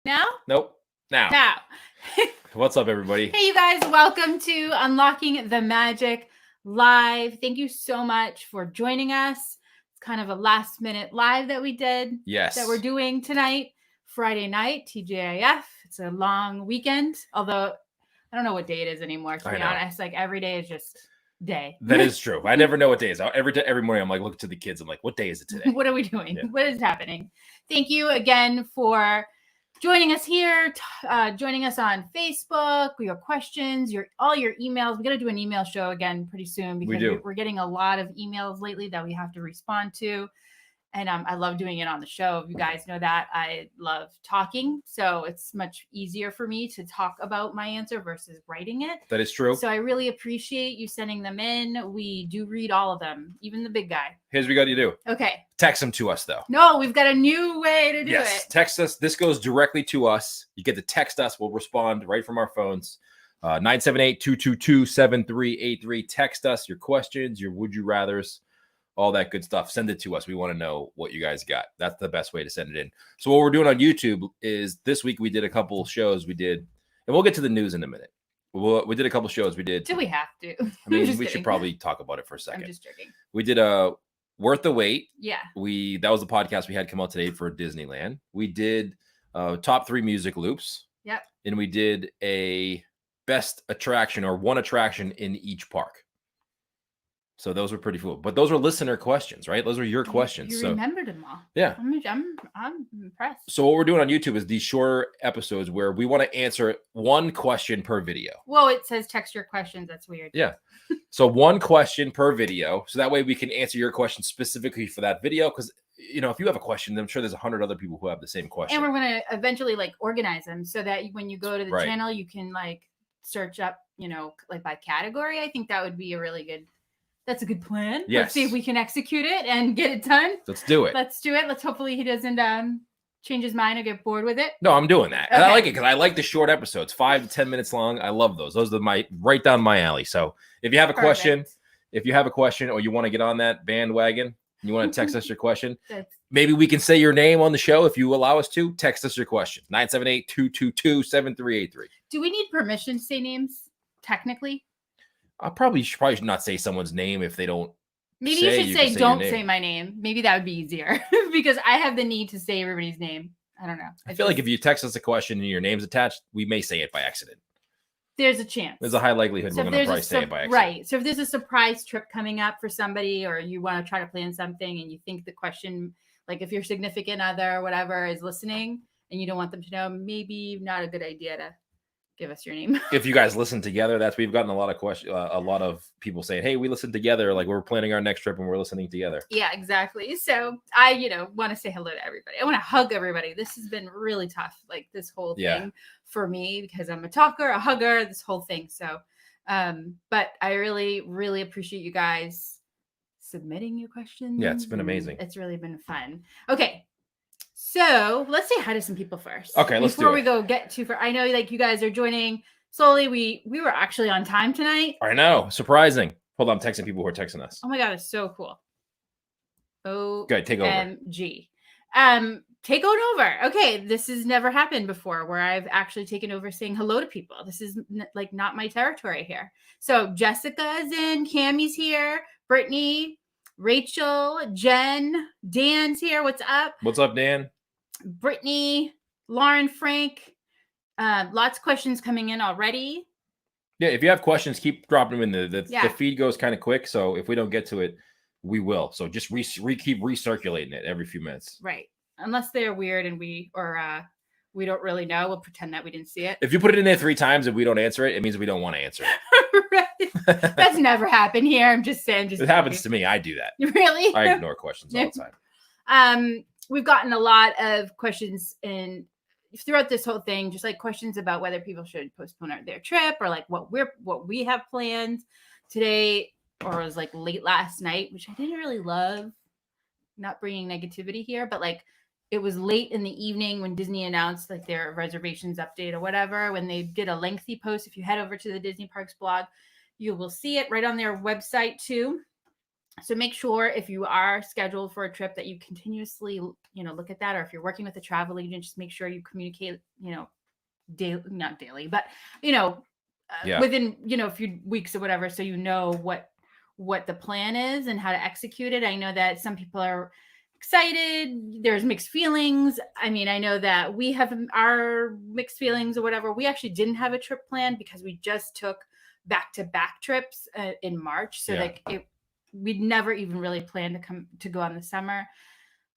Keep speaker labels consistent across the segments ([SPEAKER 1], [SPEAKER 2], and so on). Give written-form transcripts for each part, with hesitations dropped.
[SPEAKER 1] Now?
[SPEAKER 2] Nope. Now.
[SPEAKER 1] Now.
[SPEAKER 2] What's up, everybody?
[SPEAKER 1] Hey, you guys. Welcome to Unlocking the Magic Live. Thank you so much for joining us. It's kind of a last minute live that we did.
[SPEAKER 2] Yes.
[SPEAKER 1] That we're doing tonight, Friday night, TGIF. It's a long weekend, although I don't know what day it is anymore, to be honest. Like every day is just day.
[SPEAKER 2] That is true. I never know what day it is. Every morning I'm like, look to the kids. I'm like, what day is it today?
[SPEAKER 1] What are we doing? Yeah. What is happening? Thank you again for joining us here, joining us on Facebook, your questions, all your emails. We got to do an email show again pretty soon because we're getting a lot of emails lately that we have to respond to. And I love doing it on the show. You guys know that. I love talking. So it's much easier for me to talk about my answer versus writing it.
[SPEAKER 2] That is true.
[SPEAKER 1] So I really appreciate you sending them in. We do read all of them, even the big guy.
[SPEAKER 2] Here's what we got to do.
[SPEAKER 1] Okay.
[SPEAKER 2] Text them to us, though.
[SPEAKER 1] No, we've got a new way to do it.
[SPEAKER 2] Yes, text us. This goes directly to us. You get to text us. We'll respond right from our phones. 978-222-7383. Text us your questions, your would you rathers, all that good stuff. Send it to us. We want to know what you guys got. That's the best way to send it in. So what we're doing on YouTube is this week we did a couple shows. We did, and we'll get to the news in a minute. We did a couple shows. We did.
[SPEAKER 1] Do we have to?
[SPEAKER 2] I mean, we should probably talk about it for a second.
[SPEAKER 1] I'm just joking.
[SPEAKER 2] We did a Worth the Wait.
[SPEAKER 1] Yeah.
[SPEAKER 2] That was the podcast we had come out today for Disneyland. We did top 3 music loops.
[SPEAKER 1] Yep.
[SPEAKER 2] And we did a best attraction or one attraction in each park. So those were pretty cool. But those were listener questions, right? Those were your questions.
[SPEAKER 1] You remembered them all.
[SPEAKER 2] Yeah.
[SPEAKER 1] I'm impressed.
[SPEAKER 2] So what we're doing on YouTube is these shorter episodes where we want to answer one question per video.
[SPEAKER 1] Whoa, it says text your questions. That's weird.
[SPEAKER 2] Yeah. So one question per video. So that way we can answer your question specifically for that video. Because, you know, if you have a question, I'm sure there's 100 other people who have the same question.
[SPEAKER 1] And we're going to eventually organize them so that when you go to the channel, you can search up, by category. I think that would be that's a good plan.
[SPEAKER 2] Yes.
[SPEAKER 1] Let's see if we can execute it and get it done.
[SPEAKER 2] Let's do it.
[SPEAKER 1] Let's hopefully he doesn't change his mind or get bored with it.
[SPEAKER 2] No, I'm doing that. Okay. And I like it because I like the short episodes, 5 to 10 minutes long. I love those. Those are right down my alley. So if you have a question, or you want to get on that bandwagon, and you want to text us your question, maybe we can say your name on the show if you allow us to. Text us your question. 978-222-7383.
[SPEAKER 1] Do we need permission to say names technically?
[SPEAKER 2] I probably should not say someone's name if they don't.
[SPEAKER 1] Maybe you should say, don't say my name. Maybe that would be easier because I have the need to say everybody's name. I don't know.
[SPEAKER 2] I feel like if you text us a question and your name's attached, we may say it by accident.
[SPEAKER 1] There's a chance.
[SPEAKER 2] There's a high likelihood we're going to probably say it by accident.
[SPEAKER 1] Right. So if there's a surprise trip coming up for somebody or you want to try to plan something and you think the question, if your significant other or whatever is listening and you don't want them to know, maybe not a good idea to give us your name.
[SPEAKER 2] If you guys listen together, we've gotten a lot of questions, a lot of people saying, hey, we listened together. We're planning our next trip and we're listening together.
[SPEAKER 1] Yeah, exactly. So I, want to say hello to everybody. I want to hug everybody. This has been really tough. This whole thing for me because I'm a talker, a hugger, this whole thing. So, but I really, really appreciate you guys submitting your questions.
[SPEAKER 2] Yeah, it's been amazing.
[SPEAKER 1] It's really been fun. Okay. So let's say hi to some people first.
[SPEAKER 2] Okay, let's do it.
[SPEAKER 1] Before we go get too far. I know you guys are joining slowly. We were actually on time tonight.
[SPEAKER 2] I know. Surprising. Hold on, I'm texting people who are texting us.
[SPEAKER 1] Oh my God, it's so cool.
[SPEAKER 2] Good, take over.
[SPEAKER 1] OMG. Take on over. Okay, this has never happened before where I've actually taken over saying hello to people. This is not my territory here. So Jessica is in, Cammie's here, Brittany, Rachel, Jen, Dan's here. What's up?
[SPEAKER 2] What's up, Dan?
[SPEAKER 1] Brittany, Lauren, Frank. Lots of questions coming in already.
[SPEAKER 2] Yeah, if you have questions, keep dropping them in. The feed goes kind of quick, so if we don't get to it, we will. So just keep recirculating it every few minutes.
[SPEAKER 1] Right. Unless they're weird and we don't really know, we'll pretend that we didn't see it.
[SPEAKER 2] If you put it in there 3 times and we don't answer it, it means we don't want to answer it.
[SPEAKER 1] Right. That's never happened here. I'm just saying.
[SPEAKER 2] It happens to me. I do that.
[SPEAKER 1] Really?
[SPEAKER 2] I ignore questions all the
[SPEAKER 1] time. We've gotten a lot of questions throughout this whole thing, just questions about whether people should postpone their trip or what we have planned today, or it was late last night, which I didn't really love. Not bringing negativity here, but it was late in the evening when Disney announced their reservations update or whatever, when they did a lengthy post. If you head over to the Disney Parks blog, you will see it right on their website too. So make sure if you are scheduled for a trip that you continuously, look at that. Or if you're working with a travel agent, just make sure you communicate, daily, not daily, but, within, a few weeks or whatever. So, what the plan is and how to execute it. I know that some people are excited. There's mixed feelings. I mean, I know that we have our mixed feelings or whatever. We actually didn't have a trip planned because we just took back-to-back trips in March. So we'd never even really planned to go on the summer.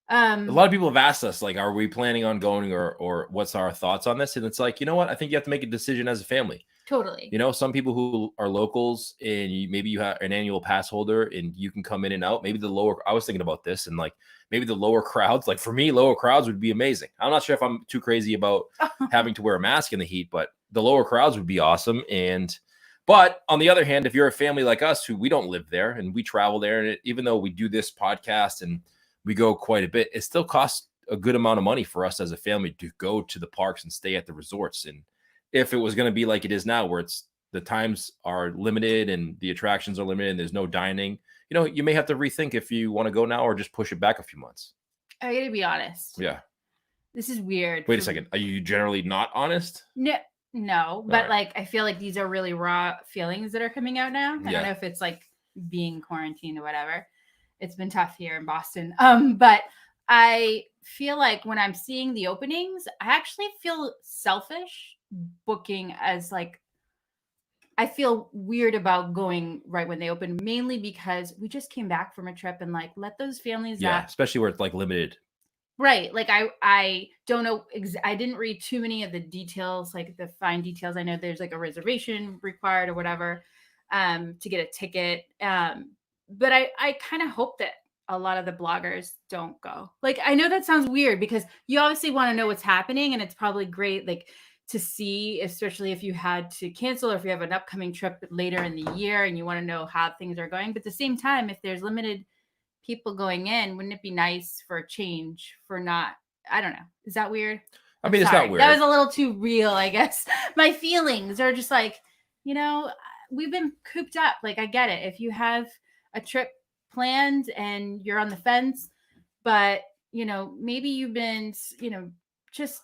[SPEAKER 2] A lot of people have asked us, like, are we planning on going or what's our thoughts on this? And it's like, you know what? I think you have to make a decision as a family.
[SPEAKER 1] Totally.
[SPEAKER 2] Some people who are locals and maybe you have an annual pass holder and you can come in and out. Maybe I was thinking about this and like maybe the lower crowds, like for me, lower crowds would be amazing. I'm not sure if I'm too crazy about having to wear a mask in the heat, but the lower crowds would be awesome. But on the other hand, if you're a family like us who we don't live there and we travel there, and even though we do this podcast and we go quite a bit, it still costs a good amount of money for us as a family to go to the parks and stay at the resorts. And if it was going to be like it is now, where the times are limited and the attractions are limited and there's no dining, you may have to rethink if you want to go now or just push it back a few months.
[SPEAKER 1] I gotta be honest.
[SPEAKER 2] Yeah.
[SPEAKER 1] This is weird.
[SPEAKER 2] Wait a second. Are you generally not honest?
[SPEAKER 1] No, but I feel like these are really raw feelings that are coming out now. I don't know if it's like being quarantined or whatever. It's been tough here in Boston. But I feel like when I'm seeing the openings, I actually feel selfish booking as like, I feel weird about going right when they open, mainly because we just came back from a trip and like let those families
[SPEAKER 2] especially where it's like limited.
[SPEAKER 1] Right. Like I don't know. I didn't read too many of the details, like the fine details. I know there's like a reservation required or whatever to get a ticket. But I kind of hope that a lot of the bloggers don't go. Like, I know that sounds weird because you obviously want to know what's happening and it's probably great, like to see, especially if you had to cancel or if you have an upcoming trip later in the year and you want to know how things are going. But at the same time, if there's limited people going in, wouldn't it be nice for a change for not, I don't know. Is that weird?
[SPEAKER 2] I mean, it's not weird.
[SPEAKER 1] That was a little too real, I guess. My feelings are just like, we've been cooped up. Like, I get it. If you have a trip planned and you're on the fence, but, maybe you've been, just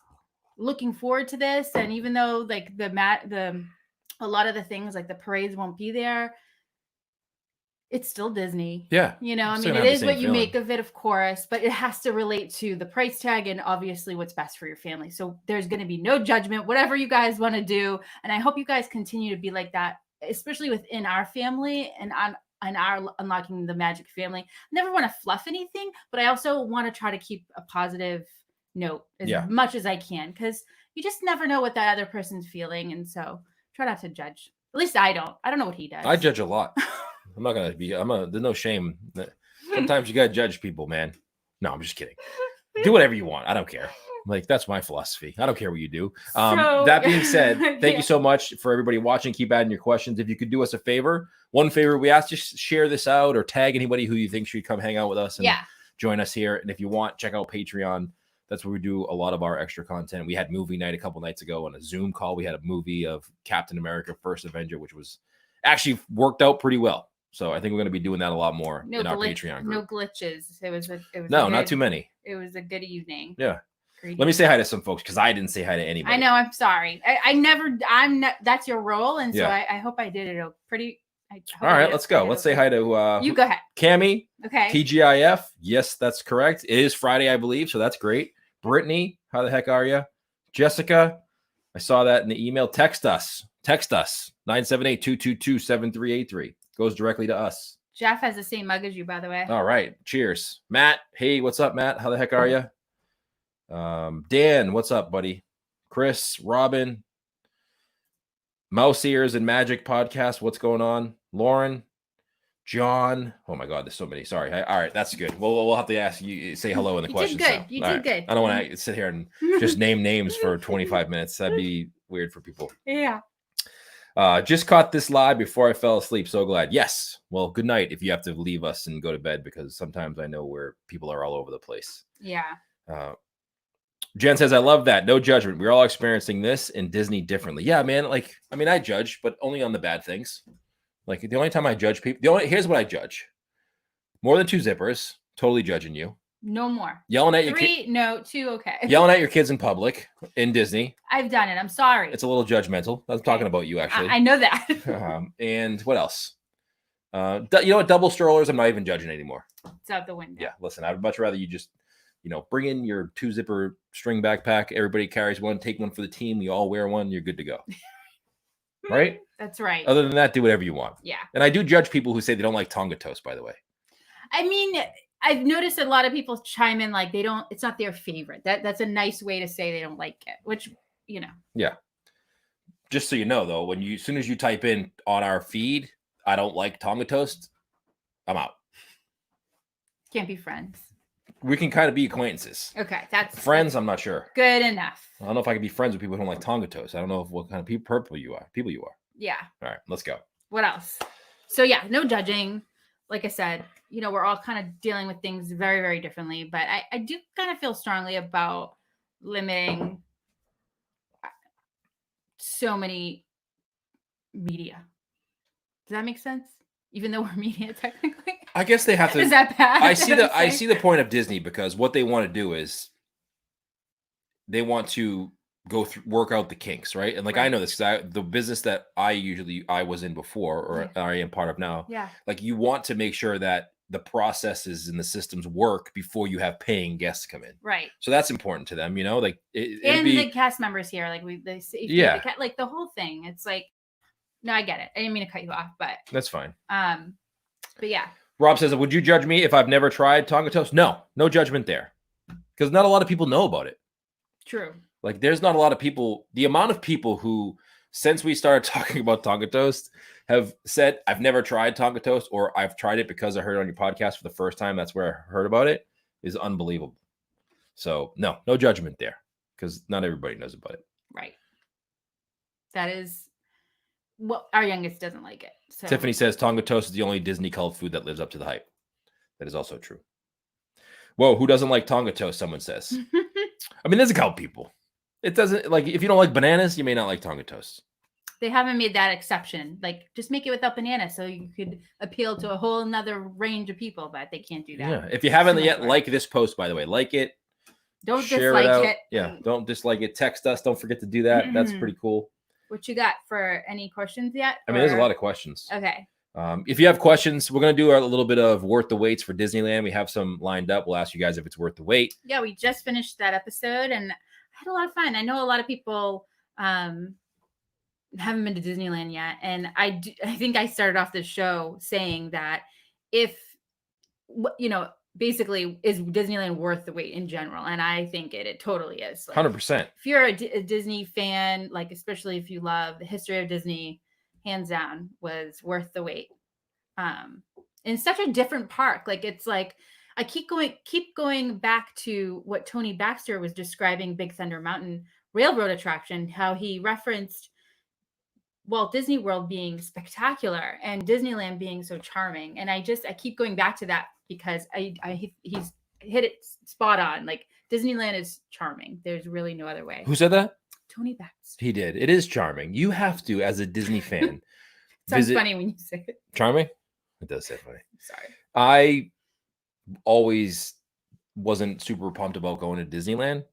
[SPEAKER 1] looking forward to this. And even though like a lot of the things like the parades won't be there, it's still Disney.
[SPEAKER 2] Yeah.
[SPEAKER 1] It is what you make of it, of course, but it has to relate to the price tag and obviously what's best for your family. So there's going to be no judgment, whatever you guys want to do. And I hope you guys continue to be like that, especially within our family and on our Unlocking the Magic family. I never want to fluff anything, but I also want to try to keep a positive note as much as I can, because you just never know what that other person's feeling. And so try not to judge. At least I don't know what he does.
[SPEAKER 2] I judge a lot. I'm not going to be, there's no shame. Sometimes you got to judge people, man. No, I'm just kidding. Do whatever you want. I don't care. Like, that's my philosophy. I don't care what you do. That being said, thank you so much for everybody watching. Keep adding your questions. If you could do us a favor, one favor we ask, just share this out or tag anybody who you think should come hang out with us and join us here. And if you want, check out Patreon. That's where we do a lot of our extra content. We had movie night a couple nights ago on a Zoom call. We had a movie of Captain America First Avenger, which was actually worked out pretty well. So I think we're going to be doing that a lot more in our Patreon group.
[SPEAKER 1] No glitches. It was
[SPEAKER 2] not too many.
[SPEAKER 1] It was a good evening.
[SPEAKER 2] Yeah. Let me say hi to some folks because I didn't say hi to anybody.
[SPEAKER 1] I know. I'm sorry. I'm not. That's your role, and so I hope I did it pretty.
[SPEAKER 2] All right, let's go. Let's say hi to
[SPEAKER 1] you. Go ahead,
[SPEAKER 2] Cammie.
[SPEAKER 1] Okay.
[SPEAKER 2] TGIF. Yes, that's correct. It is Friday, I believe, so that's great. Brittany, how the heck are you? Jessica, I saw that in the email. Text us. 978-222-7383. Goes directly to us.
[SPEAKER 1] Jeff has the same mug as you, by the way.
[SPEAKER 2] All right. Cheers. Matt. Hey, what's up, Matt? How the heck are you? Dan, what's up, buddy? Chris, Robin, Mouse Ears and Magic Podcast. What's going on? Lauren, John. Oh my God, there's so many. Sorry. All right, that's good. We'll have to ask you, say hello in the questions.
[SPEAKER 1] You did good.
[SPEAKER 2] I don't want to sit here and just name names for 25 minutes. That'd be weird for people.
[SPEAKER 1] Yeah.
[SPEAKER 2] Just caught this live before I fell asleep. So glad. Yes. Well, good night if you have to leave us and go to bed, because sometimes I know where people are all over the place.
[SPEAKER 1] Yeah.
[SPEAKER 2] Jen says, I love that. No judgment. We're all experiencing this in Disney differently. Yeah, man. Like, I mean, I judge, but only on the bad things. Like, the only time I judge people, here's what I judge. More than 2 zippers. Totally judging you.
[SPEAKER 1] No more.
[SPEAKER 2] Yelling at your
[SPEAKER 1] 3, no, 2, okay.
[SPEAKER 2] Yelling at your kids in public in Disney.
[SPEAKER 1] I've done it. I'm sorry.
[SPEAKER 2] It's a little judgmental. I'm talking about you, actually.
[SPEAKER 1] I know that.
[SPEAKER 2] And what else? You know what? Double strollers, I'm not even judging anymore.
[SPEAKER 1] It's out the window.
[SPEAKER 2] Yeah, listen, I'd much rather you just, bring in your 2-zipper string backpack. Everybody carries one. Take one for the team. We all wear one. You're good to go. Right?
[SPEAKER 1] That's right.
[SPEAKER 2] Other than that, do whatever you want.
[SPEAKER 1] Yeah.
[SPEAKER 2] And I do judge people who say they don't like Tonga toast, by the way.
[SPEAKER 1] I mean, I've noticed a lot of people chime in like it's not their favorite. That's a nice way to say they don't like it, which,
[SPEAKER 2] Yeah. Just so you know, though, as soon as you type in on our feed, I don't like Tonga toast, I'm out.
[SPEAKER 1] Can't be friends.
[SPEAKER 2] We can kind of be acquaintances.
[SPEAKER 1] Okay. That's
[SPEAKER 2] friends. I'm not sure.
[SPEAKER 1] Good enough.
[SPEAKER 2] I don't know if I can be friends with people who don't like Tonga toast. I don't know what kind of people you are.
[SPEAKER 1] Yeah.
[SPEAKER 2] All right, let's go.
[SPEAKER 1] What else? So yeah, no judging. Like I said, we're all kind of dealing with things very, very differently, but I do kind of feel strongly about limiting so many media. Does that make sense? Even though we're media technically?
[SPEAKER 2] I guess they have to.
[SPEAKER 1] Is that bad?
[SPEAKER 2] I see the point of Disney, because what they want to do is they want to work out the kinks, right? And I know this because the business that I was in before, or I am part of now.
[SPEAKER 1] Yeah.
[SPEAKER 2] You want to make sure that the processes and the systems work before you have paying guests come in.
[SPEAKER 1] Right.
[SPEAKER 2] So that's important to them, and
[SPEAKER 1] the cast members here, the whole thing. It's like, no, I get it. I didn't mean to cut you off, but
[SPEAKER 2] that's fine.
[SPEAKER 1] But yeah.
[SPEAKER 2] Rob says, would you judge me if I've never tried Tonga toast? No judgment there, because not a lot of people know about it.
[SPEAKER 1] True.
[SPEAKER 2] There's not a lot of people. The amount of people who, since we started talking about Tonga toast, have said, I've never tried Tonga toast, or I've tried it because I heard it on your podcast for the first time. That's where I heard about it, is unbelievable. So no judgment there, because not everybody knows about it.
[SPEAKER 1] Right. That is what our youngest doesn't like it. So.
[SPEAKER 2] Tiffany says Tonga toast is the only Disney cult food that lives up to the hype. That is also true. Whoa, who doesn't like Tonga toast? Someone says. I mean, there's a couple people. It doesn't, if you don't like bananas, you may not like Tonga toast.
[SPEAKER 1] They haven't made that exception. Just make it without bananas so you could appeal to a whole nother range of people, but they can't do that.
[SPEAKER 2] Yeah. If you haven't yet, like this post, by the way, like it.
[SPEAKER 1] Don't dislike it.
[SPEAKER 2] Yeah. Don't dislike it. Text us. Don't forget to do that. Mm-hmm. That's pretty cool.
[SPEAKER 1] What you got for any questions yet?
[SPEAKER 2] I mean, there's a lot of questions.
[SPEAKER 1] Okay.
[SPEAKER 2] If you have questions, we're going to do a little bit of worth the waits for Disneyland. We have some lined up. We'll ask you guys if it's worth the wait.
[SPEAKER 1] Yeah, we just finished that episode and I had a lot of fun. I know a lot of people haven't been to Disneyland yet. And I think I started off the show saying that basically, is Disneyland worth the wait in general? And I think it totally is.
[SPEAKER 2] 100%.
[SPEAKER 1] If you're a Disney fan, especially if you love the history of Disney, hands down was worth the wait. In such a different park. I keep going back to what Tony Baxter was describing Big Thunder Mountain Railroad attraction, how he referenced Walt Disney World being spectacular and Disneyland being so charming. And I keep going back to that because he's hit it spot on. Disneyland is charming. There's really no other way.
[SPEAKER 2] Who said that?
[SPEAKER 1] Tony Baxter.
[SPEAKER 2] He did. It is charming. You have to, as a Disney fan.
[SPEAKER 1] Sounds funny when you say it.
[SPEAKER 2] Charming? It does say funny.
[SPEAKER 1] Sorry.
[SPEAKER 2] I always wasn't super pumped about going to Disneyland.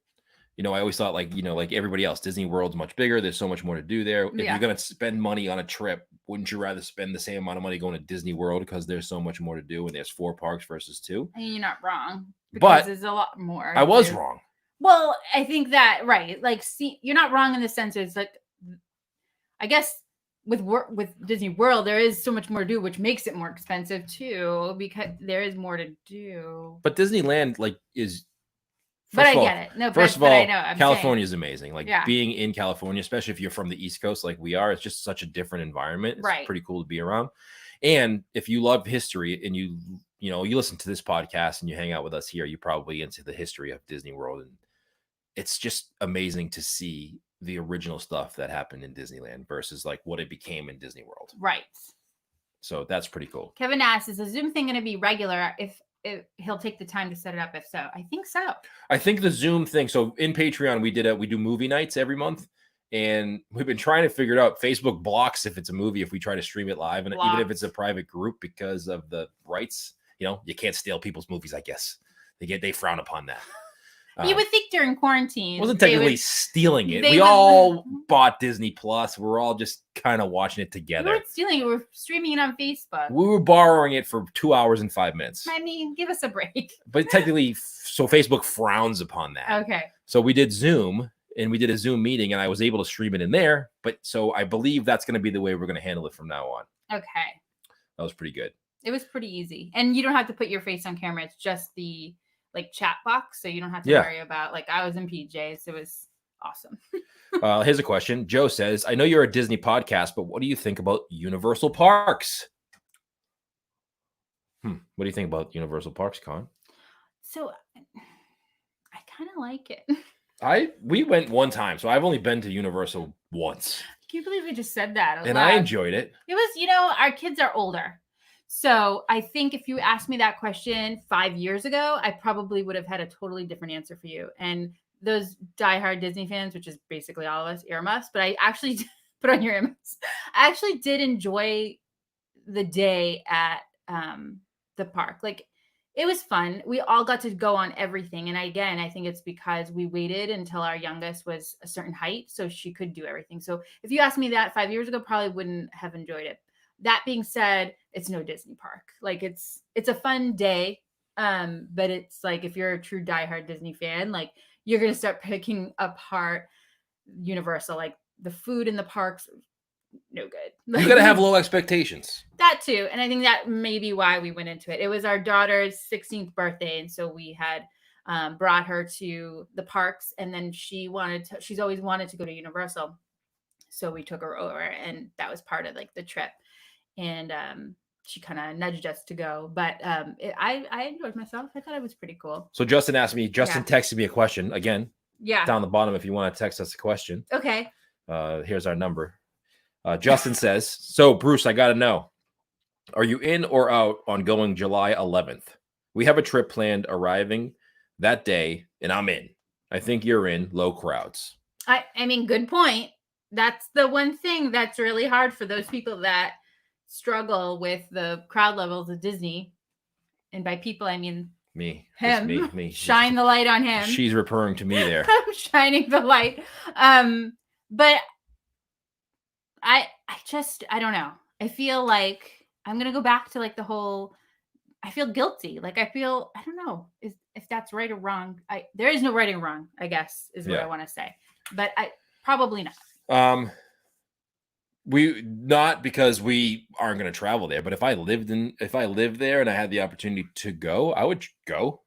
[SPEAKER 2] I always thought like everybody else, Disney World's much bigger. There's so much more to do there. If you're going to spend money on a trip, wouldn't you rather spend the same amount of money going to Disney World because there's so much more to do and there's 4 parks versus 2?
[SPEAKER 1] And you're not wrong.
[SPEAKER 2] But
[SPEAKER 1] there's a lot more.
[SPEAKER 2] I was wrong.
[SPEAKER 1] Well, I think that, right. You're not wrong in the sense it's I guess with Disney World, there is so much more to do, which makes it more expensive too, because there is more to do.
[SPEAKER 2] But Disneyland is.
[SPEAKER 1] But I get it. No,
[SPEAKER 2] first of all,
[SPEAKER 1] I know.
[SPEAKER 2] California is amazing. Being in California, especially if you're from the East Coast like we are, it's just such a different environment. It's pretty cool to be around. And if you love history and you listen to this podcast and you hang out with us here, you're probably into the history of Disney World. And it's just amazing to see the original stuff that happened in Disneyland versus what it became in Disney World.
[SPEAKER 1] Right.
[SPEAKER 2] So that's pretty cool.
[SPEAKER 1] Kevin asks, is the Zoom thing going to be regular if he'll take the time to set it up? If so, I think so.
[SPEAKER 2] I think the Zoom thing. So in Patreon, we do movie nights every month, and we've been trying to figure it out. Facebook blocks if it's a movie if we try to stream it live, and even if it's a private group because of the rights you can't steal people's movies, I guess. They frown upon that.
[SPEAKER 1] You would think during quarantine.
[SPEAKER 2] Wasn't technically stealing it.
[SPEAKER 1] they
[SPEAKER 2] We
[SPEAKER 1] would-
[SPEAKER 2] all bought Disney Plus. We're all just kind of watching it
[SPEAKER 1] We
[SPEAKER 2] together.
[SPEAKER 1] weren't stealing it. We were streaming it on Facebook.
[SPEAKER 2] We were borrowing it for 2 hours and 5 minutes.
[SPEAKER 1] I mean, give us a break.
[SPEAKER 2] But technically, so Facebook frowns upon that.
[SPEAKER 1] Okay.
[SPEAKER 2] So we did Zoom, and we did a Zoom meeting, and I was able to stream it in there. But so I believe that's going to be the way we're going to handle it from now on.
[SPEAKER 1] Okay.
[SPEAKER 2] That was pretty good.
[SPEAKER 1] It was pretty easy. And you don't have to put your face on camera. It's just the chat box. So you don't have to worry about I was in PJs. It was awesome.
[SPEAKER 2] Here's a question. Joe says, I know you're a Disney podcast, but what do you think about Universal Parks? What do you think about Universal Parks, Con?
[SPEAKER 1] So I kind of like it.
[SPEAKER 2] We went one time, so I've only been to Universal once.
[SPEAKER 1] Can you believe we just said that?
[SPEAKER 2] And I enjoyed it.
[SPEAKER 1] It was, our kids are older. So I think if you asked me that question 5 years ago, I probably would have had a totally different answer for you. And those diehard Disney fans, which is basically all of us, earmuffs, but I actually put on your earmuffs. I actually did enjoy the day at the park. It was fun. We all got to go on everything. And again, I think it's because we waited until our youngest was a certain height so she could do everything. So if you asked me that 5 years ago, probably wouldn't have enjoyed it. That being said, it's no Disney park. It's a fun day. But it's if you're a true diehard Disney fan, you're going to start picking apart Universal. The food in the parks, no good.
[SPEAKER 2] You got to have low expectations.
[SPEAKER 1] That too. And I think that may be why we went into it. It was our daughter's 16th birthday. And so we had brought her to the parks, and then she's always wanted to go to Universal. So we took her over, and that was part of the trip. And she kind of nudged us to go, but I enjoyed myself. I thought it was pretty cool.
[SPEAKER 2] So Justin texted me a question again.
[SPEAKER 1] Yeah.
[SPEAKER 2] Down the bottom, if you want to text us a question.
[SPEAKER 1] Okay.
[SPEAKER 2] Here's our number. Justin says, so Bruce, I got to know, are you in or out on going July 11th? We have a trip planned arriving that day, and I'm in. I think you're in. Low crowds.
[SPEAKER 1] I mean, good point. That's the one thing that's really hard for those people that struggle with the crowd levels of Disney. And by people, I mean him.
[SPEAKER 2] Me.
[SPEAKER 1] Shine the light on him.
[SPEAKER 2] She's referring to me there.
[SPEAKER 1] I'm shining the light. But I don't know. I feel like I'm gonna go back to the whole. I feel guilty. I don't know if that's right or wrong. There is no right or wrong, I guess, is what I want to say. But I probably not.
[SPEAKER 2] We not because we aren't going to travel there, but if I lived there and I had the opportunity to go, I would go.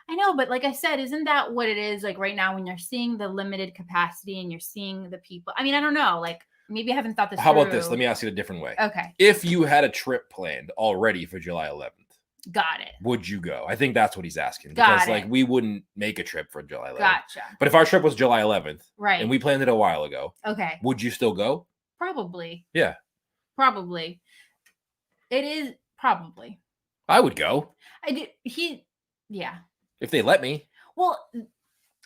[SPEAKER 1] I know, but like I said, isn't that what it is right now when you're seeing the limited capacity and you're seeing the people? I mean, I don't know. Maybe I haven't thought this.
[SPEAKER 2] How about this? Let me ask you a different way.
[SPEAKER 1] Okay.
[SPEAKER 2] If you had a trip planned already for July 11th,
[SPEAKER 1] got it.
[SPEAKER 2] Would you go? I think that's what he's asking.
[SPEAKER 1] Got
[SPEAKER 2] because
[SPEAKER 1] it.
[SPEAKER 2] We wouldn't make a trip for July 11th.
[SPEAKER 1] Gotcha.
[SPEAKER 2] But if our trip was July 11th,
[SPEAKER 1] right,
[SPEAKER 2] and we planned it a while ago,
[SPEAKER 1] okay,
[SPEAKER 2] would you still go?
[SPEAKER 1] Probably.
[SPEAKER 2] Yeah.
[SPEAKER 1] Probably. It is probably.
[SPEAKER 2] I would go.
[SPEAKER 1] Yeah.
[SPEAKER 2] If they let me.
[SPEAKER 1] Well,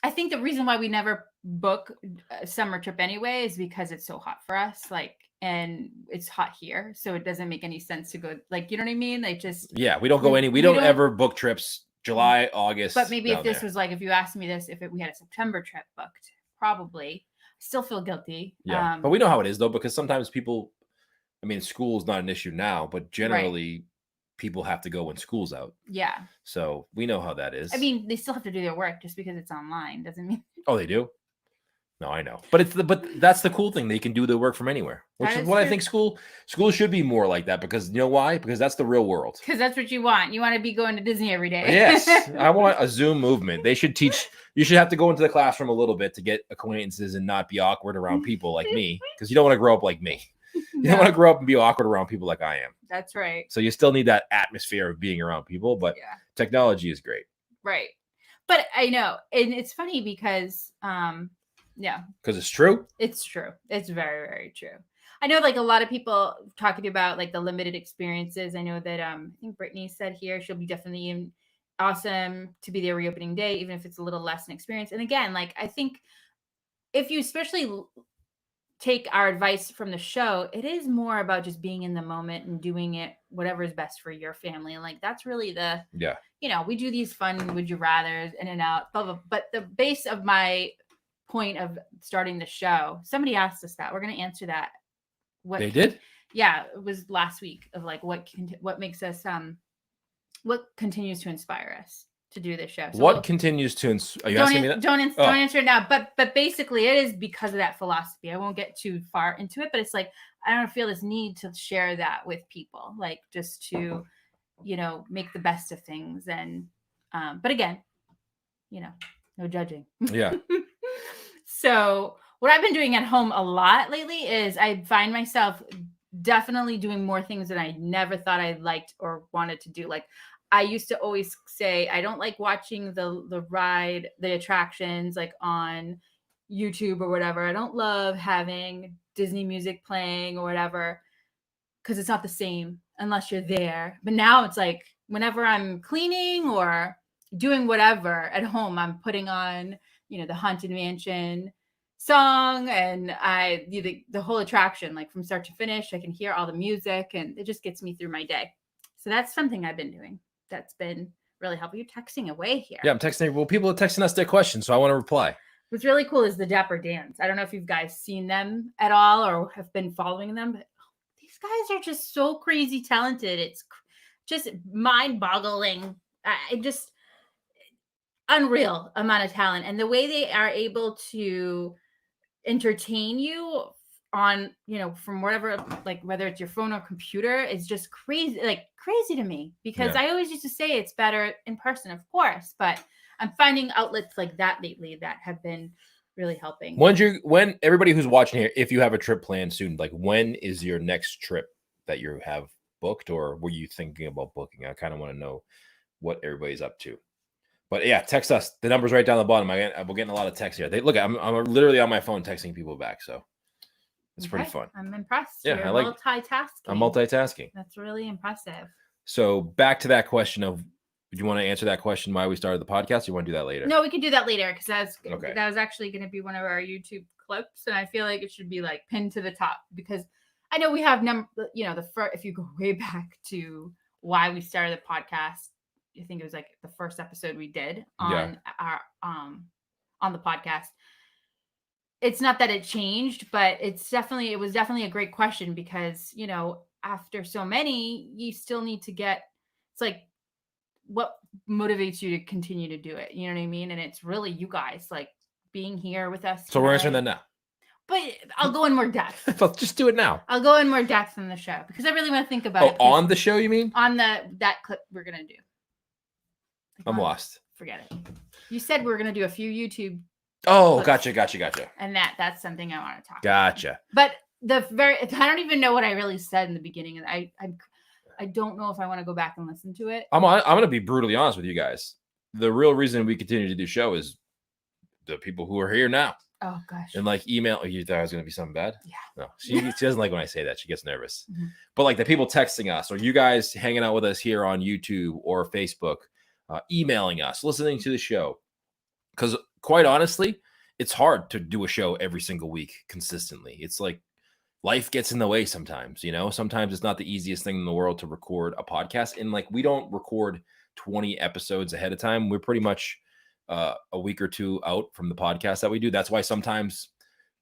[SPEAKER 1] I think the reason why we never book a summer trip anyway is because it's so hot for us. And it's hot here, so it doesn't make any sense to go. You know what I mean?
[SPEAKER 2] Yeah, we don't go we don't ever book trips July, August.
[SPEAKER 1] But maybe if this was if you asked me this, if we had a September trip booked, probably. I still feel guilty.
[SPEAKER 2] Yeah, but we know how it is though, because sometimes people. I mean, school's not an issue now, but generally people have to go when school's out.
[SPEAKER 1] Yeah.
[SPEAKER 2] So we know how that is.
[SPEAKER 1] I mean, they still have to do their work just because it's online doesn't mean.
[SPEAKER 2] Oh, they do? No, I know. But that's the cool thing. They can do their work from anywhere, which is what true. I think school should be more like that, because you know why? Because that's the real world.
[SPEAKER 1] Because that's what you want. You want to be going to Disney every day.
[SPEAKER 2] Yes. I want a Zoom movement. They should you should have to go into the classroom a little bit to get acquaintances and not be awkward around people like me, because you don't want to grow up like me. You don't want to grow up and be awkward around people like I am.
[SPEAKER 1] That's right.
[SPEAKER 2] So you still need that atmosphere of being around people, but technology is great.
[SPEAKER 1] Right. But I know. And it's funny because, yeah.
[SPEAKER 2] Because it's true.
[SPEAKER 1] It's true. It's very, very true. I know a lot of people talking about the limited experiences. I know that I think Brittany said here she'll be definitely awesome to be there reopening day, even if it's a little less an experience. And again, I think if you especially take our advice from the show, it is more about just being in the moment and doing it whatever is best for your family. And like that's really the we do these fun would you rather's in and out, blah, blah, but the base of my point of starting the show, somebody asked us that. We're going to answer that. What
[SPEAKER 2] they did?
[SPEAKER 1] Yeah, it was last week of like what makes us what continues to inspire us to do this show. So
[SPEAKER 2] what continues to are you asking me that?
[SPEAKER 1] Don't answer it now, but basically it is because of that philosophy. I won't get too far into it, but it's like I don't feel this need to share that with people, like just to make the best of things. And but again, no judging.
[SPEAKER 2] Yeah.
[SPEAKER 1] So what I've been doing at home a lot lately is I find myself definitely doing more things that I never thought I liked or wanted to do. Like I used to always say, I don't like watching the attractions like on YouTube or whatever. I don't love having Disney music playing or whatever, because it's not the same unless you're there. But now it's like whenever I'm cleaning or doing whatever at home, I'm putting on, the Haunted Mansion song, and the whole attraction, like from start to finish, I can hear all the music and it just gets me through my day. So that's something I've been doing. That's been really helpful. You're texting away here.
[SPEAKER 2] Yeah, I'm texting. Well, people are texting us their questions, so I want to reply.
[SPEAKER 1] What's really cool is the Dapper Dans. I don't know if you guys seen them at all or have been following them, but these guys are just so crazy talented. It's just mind-boggling. Just unreal amount of talent, and the way they are able to entertain you on from whatever, like whether it's your phone or computer, is just crazy to me, because I always used to say it's better in person, of course, but I'm finding outlets like that lately that have been really helping.
[SPEAKER 2] When everybody who's watching here, if you have a trip planned soon, like when is your next trip that you have booked, or were you thinking about booking? I kind of want to know what everybody's up to. But yeah, text us. The number's right down the bottom. We're getting a lot of texts here. I'm literally on my phone texting people back, so it's pretty fun.
[SPEAKER 1] I'm impressed.
[SPEAKER 2] Yeah,
[SPEAKER 1] You're multitasking.
[SPEAKER 2] I'm multitasking.
[SPEAKER 1] That's really impressive.
[SPEAKER 2] So back to that question of, do you want to answer that question why we started the podcast? Or you want to do that later?
[SPEAKER 1] No, we can do that later, because that was actually going to be one of our YouTube clips, and I feel like it should be like pinned to the top, because I know we have if you go way back to why we started the podcast. I think it was like the first episode we did on our on the podcast. It's not that it changed, but it was definitely a great question, because after so many, you still need to get, it's like what motivates you to continue to do it, you know what I mean? And it's really you guys like being here with us.
[SPEAKER 2] So we're answering that now.
[SPEAKER 1] But I'll go in more depth.
[SPEAKER 2] Just do it now.
[SPEAKER 1] I'll go in more depth in the show, because I really want to think about it.
[SPEAKER 2] On the show, you mean?
[SPEAKER 1] On that clip we're gonna do.
[SPEAKER 2] I'm lost.
[SPEAKER 1] Forget it. You said we're gonna do a few YouTube.
[SPEAKER 2] Oh, gotcha. And
[SPEAKER 1] that's something I want to talk about.
[SPEAKER 2] Gotcha.
[SPEAKER 1] But I don't even know what I really said in the beginning. I don't know if I want to go back and listen to it.
[SPEAKER 2] I'm gonna be brutally honest with you guys. The real reason we continue to do show is the people who are here now.
[SPEAKER 1] Oh gosh.
[SPEAKER 2] And like email. You thought it was gonna be something bad?
[SPEAKER 1] Yeah.
[SPEAKER 2] No, she doesn't like when I say that. She gets nervous. Mm-hmm. But like the people texting us, or you guys hanging out with us here on YouTube or Facebook, emailing us, listening to the show, because quite honestly, it's hard to do a show every single week consistently. It's like life gets in the way sometimes. Sometimes it's not the easiest thing in the world to record a podcast, and like we don't record 20 episodes ahead of time. We're pretty much a week or two out from the podcast that we do. That's why sometimes,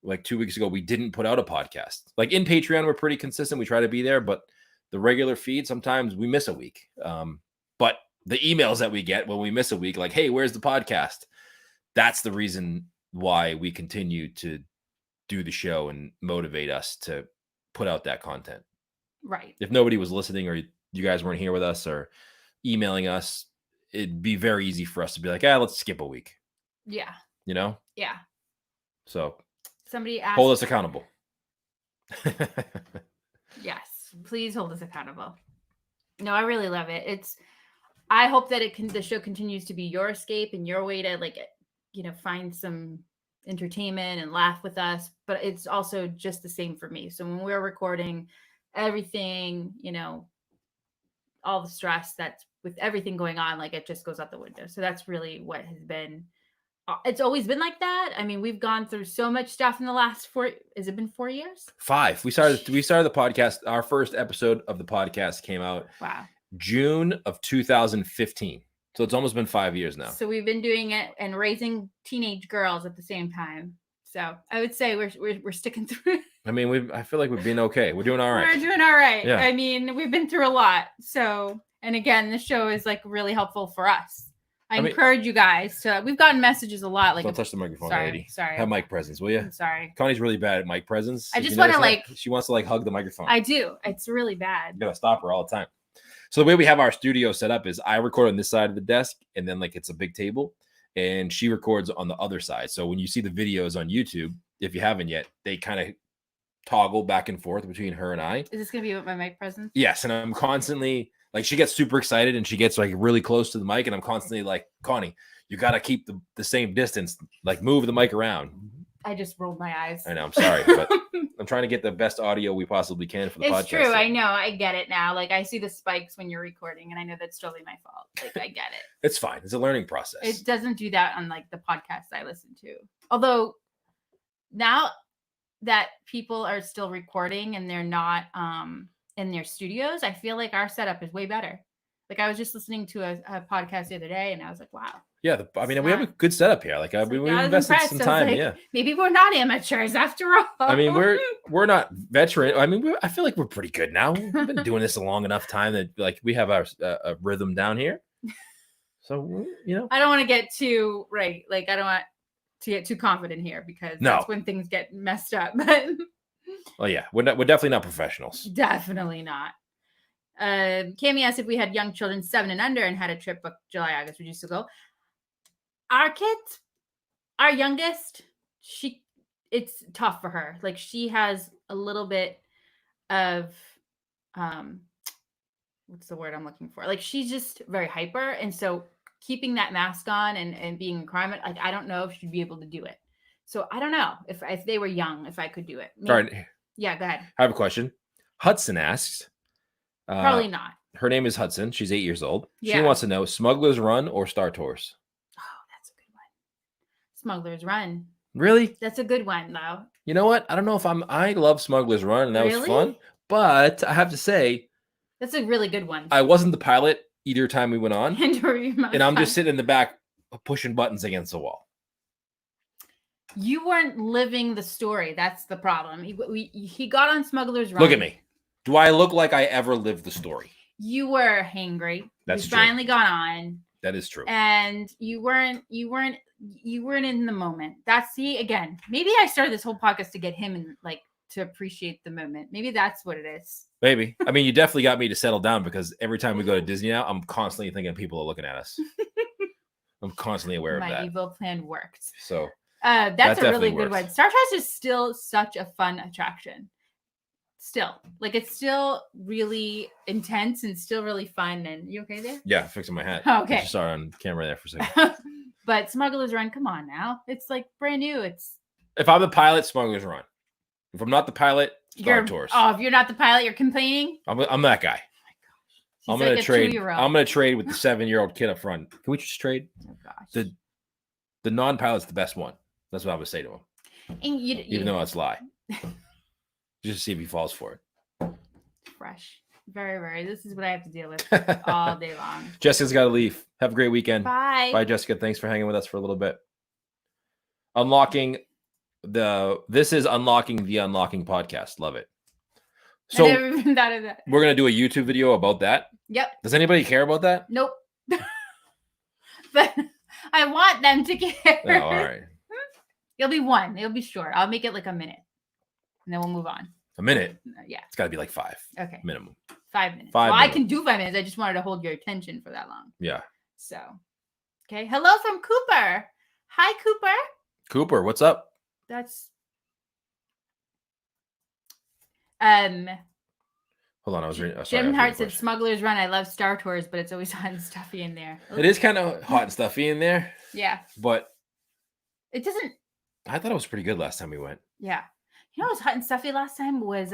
[SPEAKER 2] like 2 weeks ago, we didn't put out a podcast. Like in Patreon, we're pretty consistent. We try to be there, but the regular feed, sometimes we miss a week. But the emails that we get when we miss a week, like, hey, where's the podcast? That's the reason why we continue to do the show and motivate us to put out that content.
[SPEAKER 1] Right.
[SPEAKER 2] If nobody was listening, or you guys weren't here with us or emailing us, it'd be very easy for us to be like, let's skip a week.
[SPEAKER 1] Yeah.
[SPEAKER 2] Yeah. So
[SPEAKER 1] somebody asked,
[SPEAKER 2] hold us accountable.
[SPEAKER 1] Yes, please hold us accountable. No, I really love it. I hope that the show continues to be your escape and your way to find some entertainment and laugh with us. But it's also just the same for me. So when we're recording everything, all the stress that's with everything going on, like it just goes out the window. So that's really what has been it's always been like that. I mean, we've gone through so much stuff in the last has it been 4 years?
[SPEAKER 2] 5. We started the podcast. Our first episode of the podcast came out June of 2015. So it's almost been 5 years now.
[SPEAKER 1] So we've been doing it and raising teenage girls at the same time. So I would say we're sticking through it.
[SPEAKER 2] I mean, I feel like we've been okay. We're doing all right.
[SPEAKER 1] We're doing all right.
[SPEAKER 2] Yeah.
[SPEAKER 1] I mean, we've been through a lot. So, and again, this show is like really helpful for us. I encourage you guys to. We've gotten messages a lot. Like,
[SPEAKER 2] don't touch the microphone, lady.
[SPEAKER 1] Sorry.
[SPEAKER 2] Have mic presence, will you?
[SPEAKER 1] I'm sorry.
[SPEAKER 2] Connie's really bad at mic presence.
[SPEAKER 1] I just want to
[SPEAKER 2] She wants to hug the microphone.
[SPEAKER 1] I do. It's really bad.
[SPEAKER 2] You gotta stop her all the time. So the way we have our studio set up is I record on this side of the desk, and then it's a big table, and she records on the other side. So when you see the videos on YouTube, if you haven't yet, they kind of toggle back and forth between her and I.
[SPEAKER 1] Is this gonna be with my mic presence?
[SPEAKER 2] Yes, and I'm constantly she gets super excited and she gets really close to the mic, and I'm constantly like, Connie, you got to keep the same distance, move the mic around.
[SPEAKER 1] I just rolled my eyes.
[SPEAKER 2] I know, I'm sorry, but I'm trying to get the best audio we possibly can for the podcast.
[SPEAKER 1] It's true. I know. I get it now. I see the spikes when you're recording, and I know that's totally my fault. I get it.
[SPEAKER 2] It's fine. It's a learning process.
[SPEAKER 1] It doesn't do that on the podcasts I listen to. Although now that people are still recording and they're not in their studios, I feel like our setup is way better. I was just listening to a podcast the other day, and I was like, wow.
[SPEAKER 2] Yeah, we have a good setup here. We invested some time. Yeah,
[SPEAKER 1] maybe we're not amateurs after all.
[SPEAKER 2] I mean, we're not veteran. I mean, I feel like we're pretty good now. We've been doing this a long enough time that we have our rhythm down here. So
[SPEAKER 1] I don't want to get too I don't want to get too confident here because that's when things get messed up. But
[SPEAKER 2] well, yeah, we're definitely not professionals.
[SPEAKER 1] Definitely not. Cami asked if we had young children 7 and under and had a trip booked July, August. Would you still go? Our kids, our youngest, it's tough for her. She has a little bit of, what's the word I'm looking for? She's just very hyper. And so keeping that mask on and being in crime, I don't know if she'd be able to do it. So I don't know if they were young, if I could do it. Maybe.
[SPEAKER 2] All right.
[SPEAKER 1] Yeah, go ahead.
[SPEAKER 2] I have a question. Hudson asks.
[SPEAKER 1] Probably not.
[SPEAKER 2] Her name is Hudson. She's 8 years old.
[SPEAKER 1] Yeah.
[SPEAKER 2] She wants to know Smuggler's Run or Star Tours.
[SPEAKER 1] Oh, that's a good one. Smuggler's Run.
[SPEAKER 2] Really?
[SPEAKER 1] That's a good one, though.
[SPEAKER 2] You know what? I don't know if I love Smuggler's Run, and that was fun. But I have to say,
[SPEAKER 1] that's a really good one.
[SPEAKER 2] I wasn't the pilot either time we went on.
[SPEAKER 1] And
[SPEAKER 2] I'm just sitting in the back pushing buttons against the wall.
[SPEAKER 1] You weren't living the story. That's the problem. He got on Smuggler's Run.
[SPEAKER 2] Look at me. Do I look like I ever lived the story?
[SPEAKER 1] You were hangry.
[SPEAKER 2] That's true.
[SPEAKER 1] Finally got on.
[SPEAKER 2] That is true.
[SPEAKER 1] And you weren't in the moment. Again, maybe I started this whole podcast to get him in to appreciate the moment. Maybe that's what it is.
[SPEAKER 2] Maybe. I mean, you definitely got me to settle down because every time we go to Disney now, I'm constantly thinking people are looking at us. I'm constantly aware of that.
[SPEAKER 1] My evil plan worked.
[SPEAKER 2] So
[SPEAKER 1] that's a really good one. Star Tours is still such a fun attraction. Still, it's still really intense and still really fun. And you okay there?
[SPEAKER 2] Yeah, fixing my hat.
[SPEAKER 1] Oh, okay.
[SPEAKER 2] I just saw it on camera there for a second.
[SPEAKER 1] But Smuggler's Run, come on now. It's brand new.
[SPEAKER 2] If I'm the pilot, Smuggler's Run. If I'm not the pilot, Star Tours.
[SPEAKER 1] Oh, if you're not the pilot, you're complaining?
[SPEAKER 2] I'm that guy.
[SPEAKER 1] Oh my gosh.
[SPEAKER 2] I'm gonna trade. I'm gonna trade with the 7-year-old kid up front. Can we just trade?
[SPEAKER 1] Oh gosh.
[SPEAKER 2] The non-pilot's the best one. That's what I would say to him.
[SPEAKER 1] And
[SPEAKER 2] even though it's a lie. Just to see if he falls for it.
[SPEAKER 1] Fresh. Very, very. This is what I have to deal with all day long.
[SPEAKER 2] Jessica's got to leave. Have a great weekend.
[SPEAKER 1] Bye.
[SPEAKER 2] Bye, Jessica. Thanks for hanging with us for a little bit. This is Unlocking the Unlocking podcast. Love it. So we're going to do a YouTube video about that.
[SPEAKER 1] Yep.
[SPEAKER 2] Does anybody care about that?
[SPEAKER 1] Nope. But I want them to care.
[SPEAKER 2] Oh, all right.
[SPEAKER 1] It'll be one. It'll be short. I'll make it a minute. And then we'll move on.
[SPEAKER 2] A minute?
[SPEAKER 1] Yeah.
[SPEAKER 2] It's got to be 5.
[SPEAKER 1] Okay.
[SPEAKER 2] Minimum.
[SPEAKER 1] 5 minutes. I can do 5 minutes. I just wanted to hold your attention for that long.
[SPEAKER 2] Yeah.
[SPEAKER 1] So, okay. Hello from Cooper. Hi, Cooper.
[SPEAKER 2] Cooper, what's up?
[SPEAKER 1] That's.
[SPEAKER 2] Hold on, I was reading.
[SPEAKER 1] Jim Hart said Smuggler's Run. I love Star Tours, but it's always hot and stuffy in there.
[SPEAKER 2] It is kind of hot and stuffy in there.
[SPEAKER 1] Yeah.
[SPEAKER 2] But
[SPEAKER 1] it doesn't.
[SPEAKER 2] I thought it was pretty good last time we went.
[SPEAKER 1] Yeah. You know what was hot and stuffy last time was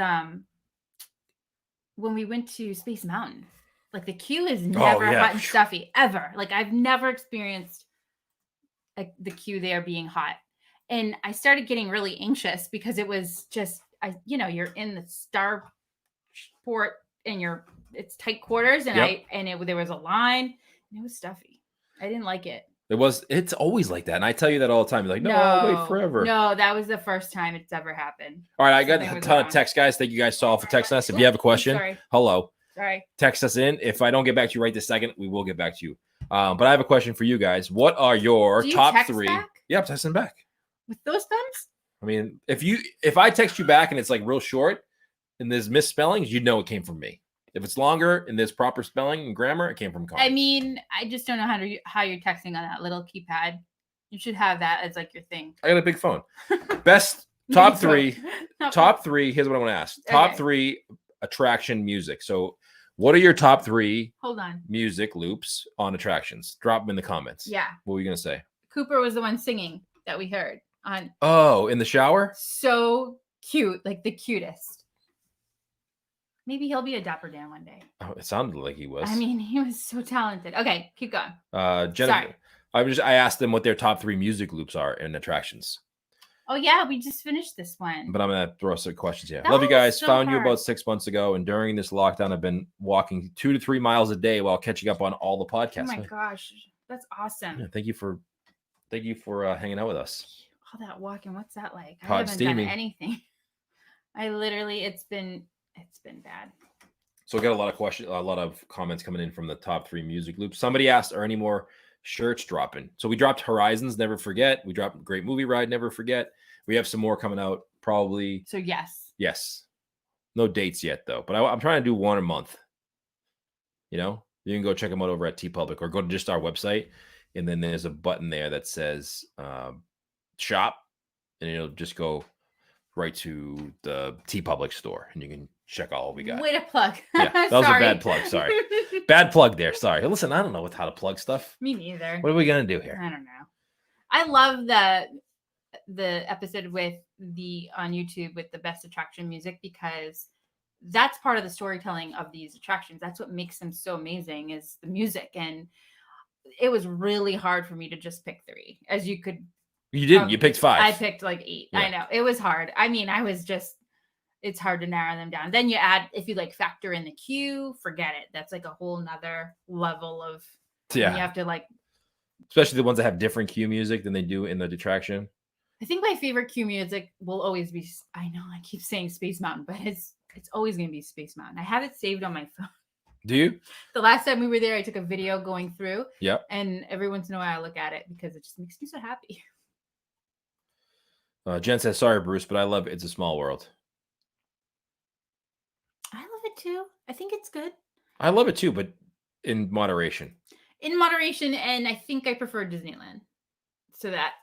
[SPEAKER 1] when we went to Space Mountain. The queue is never hot and stuffy ever. I've never experienced the queue there being hot. And I started getting really anxious because it was just, you're in the starport and it's tight quarters, and there was a line, and it was stuffy. I didn't like it.
[SPEAKER 2] It's always like that. And I tell you that all the time. You're like, no, I'll wait forever.
[SPEAKER 1] No, that was the first time it's ever happened.
[SPEAKER 2] All right. I got a ton of text, guys. Thank you guys all for texting us. If you have a question, hello.
[SPEAKER 1] Sorry.
[SPEAKER 2] Text us in. If I don't get back to you right this second, we will get back to you. But I have a question for you guys. What are your top 3?
[SPEAKER 1] Back?
[SPEAKER 2] Yeah, I'm texting back.
[SPEAKER 1] With those thumbs?
[SPEAKER 2] I mean, if I text you back and it's like real short and there's misspellings, you know it came from me. If it's longer and there's proper spelling and grammar, it came from Connie.
[SPEAKER 1] I mean, I just don't know how you're texting on that little keypad. You should have that as like your thing.
[SPEAKER 2] I got a big phone. Best top 3. Top 3. Here's what I want to ask. Top 3 attraction music. So what are your top 3 music loops on attractions? Drop them in the comments.
[SPEAKER 1] Yeah.
[SPEAKER 2] What were you going to say?
[SPEAKER 1] Cooper was the one singing that we heard on.
[SPEAKER 2] Oh, in the shower?
[SPEAKER 1] So cute. Like the cutest. Maybe he'll be a Dapper Dan one day.
[SPEAKER 2] Oh, it sounded like he was.
[SPEAKER 1] I mean, he was so talented. Okay, keep going.
[SPEAKER 2] Jennifer, sorry. I asked them what their top 3 music loops are in attractions.
[SPEAKER 1] Oh yeah, we just finished this one.
[SPEAKER 2] But I'm gonna throw some questions here. Love you guys. Found you about 6 months ago, and during this lockdown, I've been walking 2 to 3 miles a day while catching up on all the podcasts.
[SPEAKER 1] Oh my gosh, that's awesome.
[SPEAKER 2] Yeah, thank you for hanging out with us.
[SPEAKER 1] All that walking, what's that like?
[SPEAKER 2] Hot
[SPEAKER 1] I haven't
[SPEAKER 2] steaming.
[SPEAKER 1] done anything. I literally, it's been bad.
[SPEAKER 2] So we got a lot of comments coming in from the top 3 music loops. Somebody asked, are any more shirts dropping? So we dropped Horizons, Never Forget. We dropped Great Movie Ride, Never Forget. We have some more coming out probably.
[SPEAKER 1] So
[SPEAKER 2] yes. No dates yet though, but I'm trying to do 1 a month. You know, you can go check them out over at TeePublic or go to just our website, and then there's a button there that says shop, and it'll just go right to the TeePublic store, and you can check all we got.
[SPEAKER 1] Way to plug.
[SPEAKER 2] Yeah, that was a bad plug. Sorry. Bad plug there. Sorry. Listen, I don't know how to plug stuff.
[SPEAKER 1] Me neither.
[SPEAKER 2] What are we going to do here?
[SPEAKER 1] I don't know. I love the episode on YouTube with the best attraction music, because that's part of the storytelling of these attractions. That's what makes them so amazing, is the music. And it was really hard for me to just pick 3, as you could.
[SPEAKER 2] You didn't. You picked 5.
[SPEAKER 1] I picked like 8. Yeah. I know. It was hard. I mean, it's hard to narrow them down. Then you add, if you like factor in the queue, forget it. That's like a whole nother level of, you have to like.
[SPEAKER 2] Especially the ones that have different queue music than they do in the attraction.
[SPEAKER 1] I think my favorite queue music will always be, I know I keep saying Space Mountain, but it's always going to be Space Mountain. I have it saved on my phone.
[SPEAKER 2] Do you?
[SPEAKER 1] The last time we were there, I took a video going through.
[SPEAKER 2] Yep.
[SPEAKER 1] And every once in a while I look at it because it just makes me so happy.
[SPEAKER 2] Jen says, sorry, Bruce, but I love It's a Small World.
[SPEAKER 1] I love it too. I think it's good.
[SPEAKER 2] I love it too, but in moderation.
[SPEAKER 1] In moderation, and I think I prefer Disneyland. So that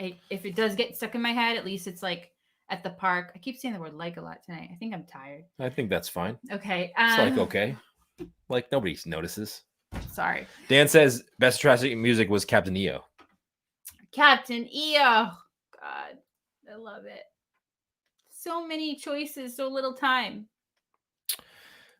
[SPEAKER 1] if it does get stuck in my head, at least it's like at the park. I keep saying the word like a lot tonight. I think I'm tired.
[SPEAKER 2] I think that's fine.
[SPEAKER 1] Okay.
[SPEAKER 2] It's like okay. Like nobody notices.
[SPEAKER 1] Sorry.
[SPEAKER 2] Dan says best attraction music was Captain EO.
[SPEAKER 1] Captain EO. God. I love it. So many choices, so little time.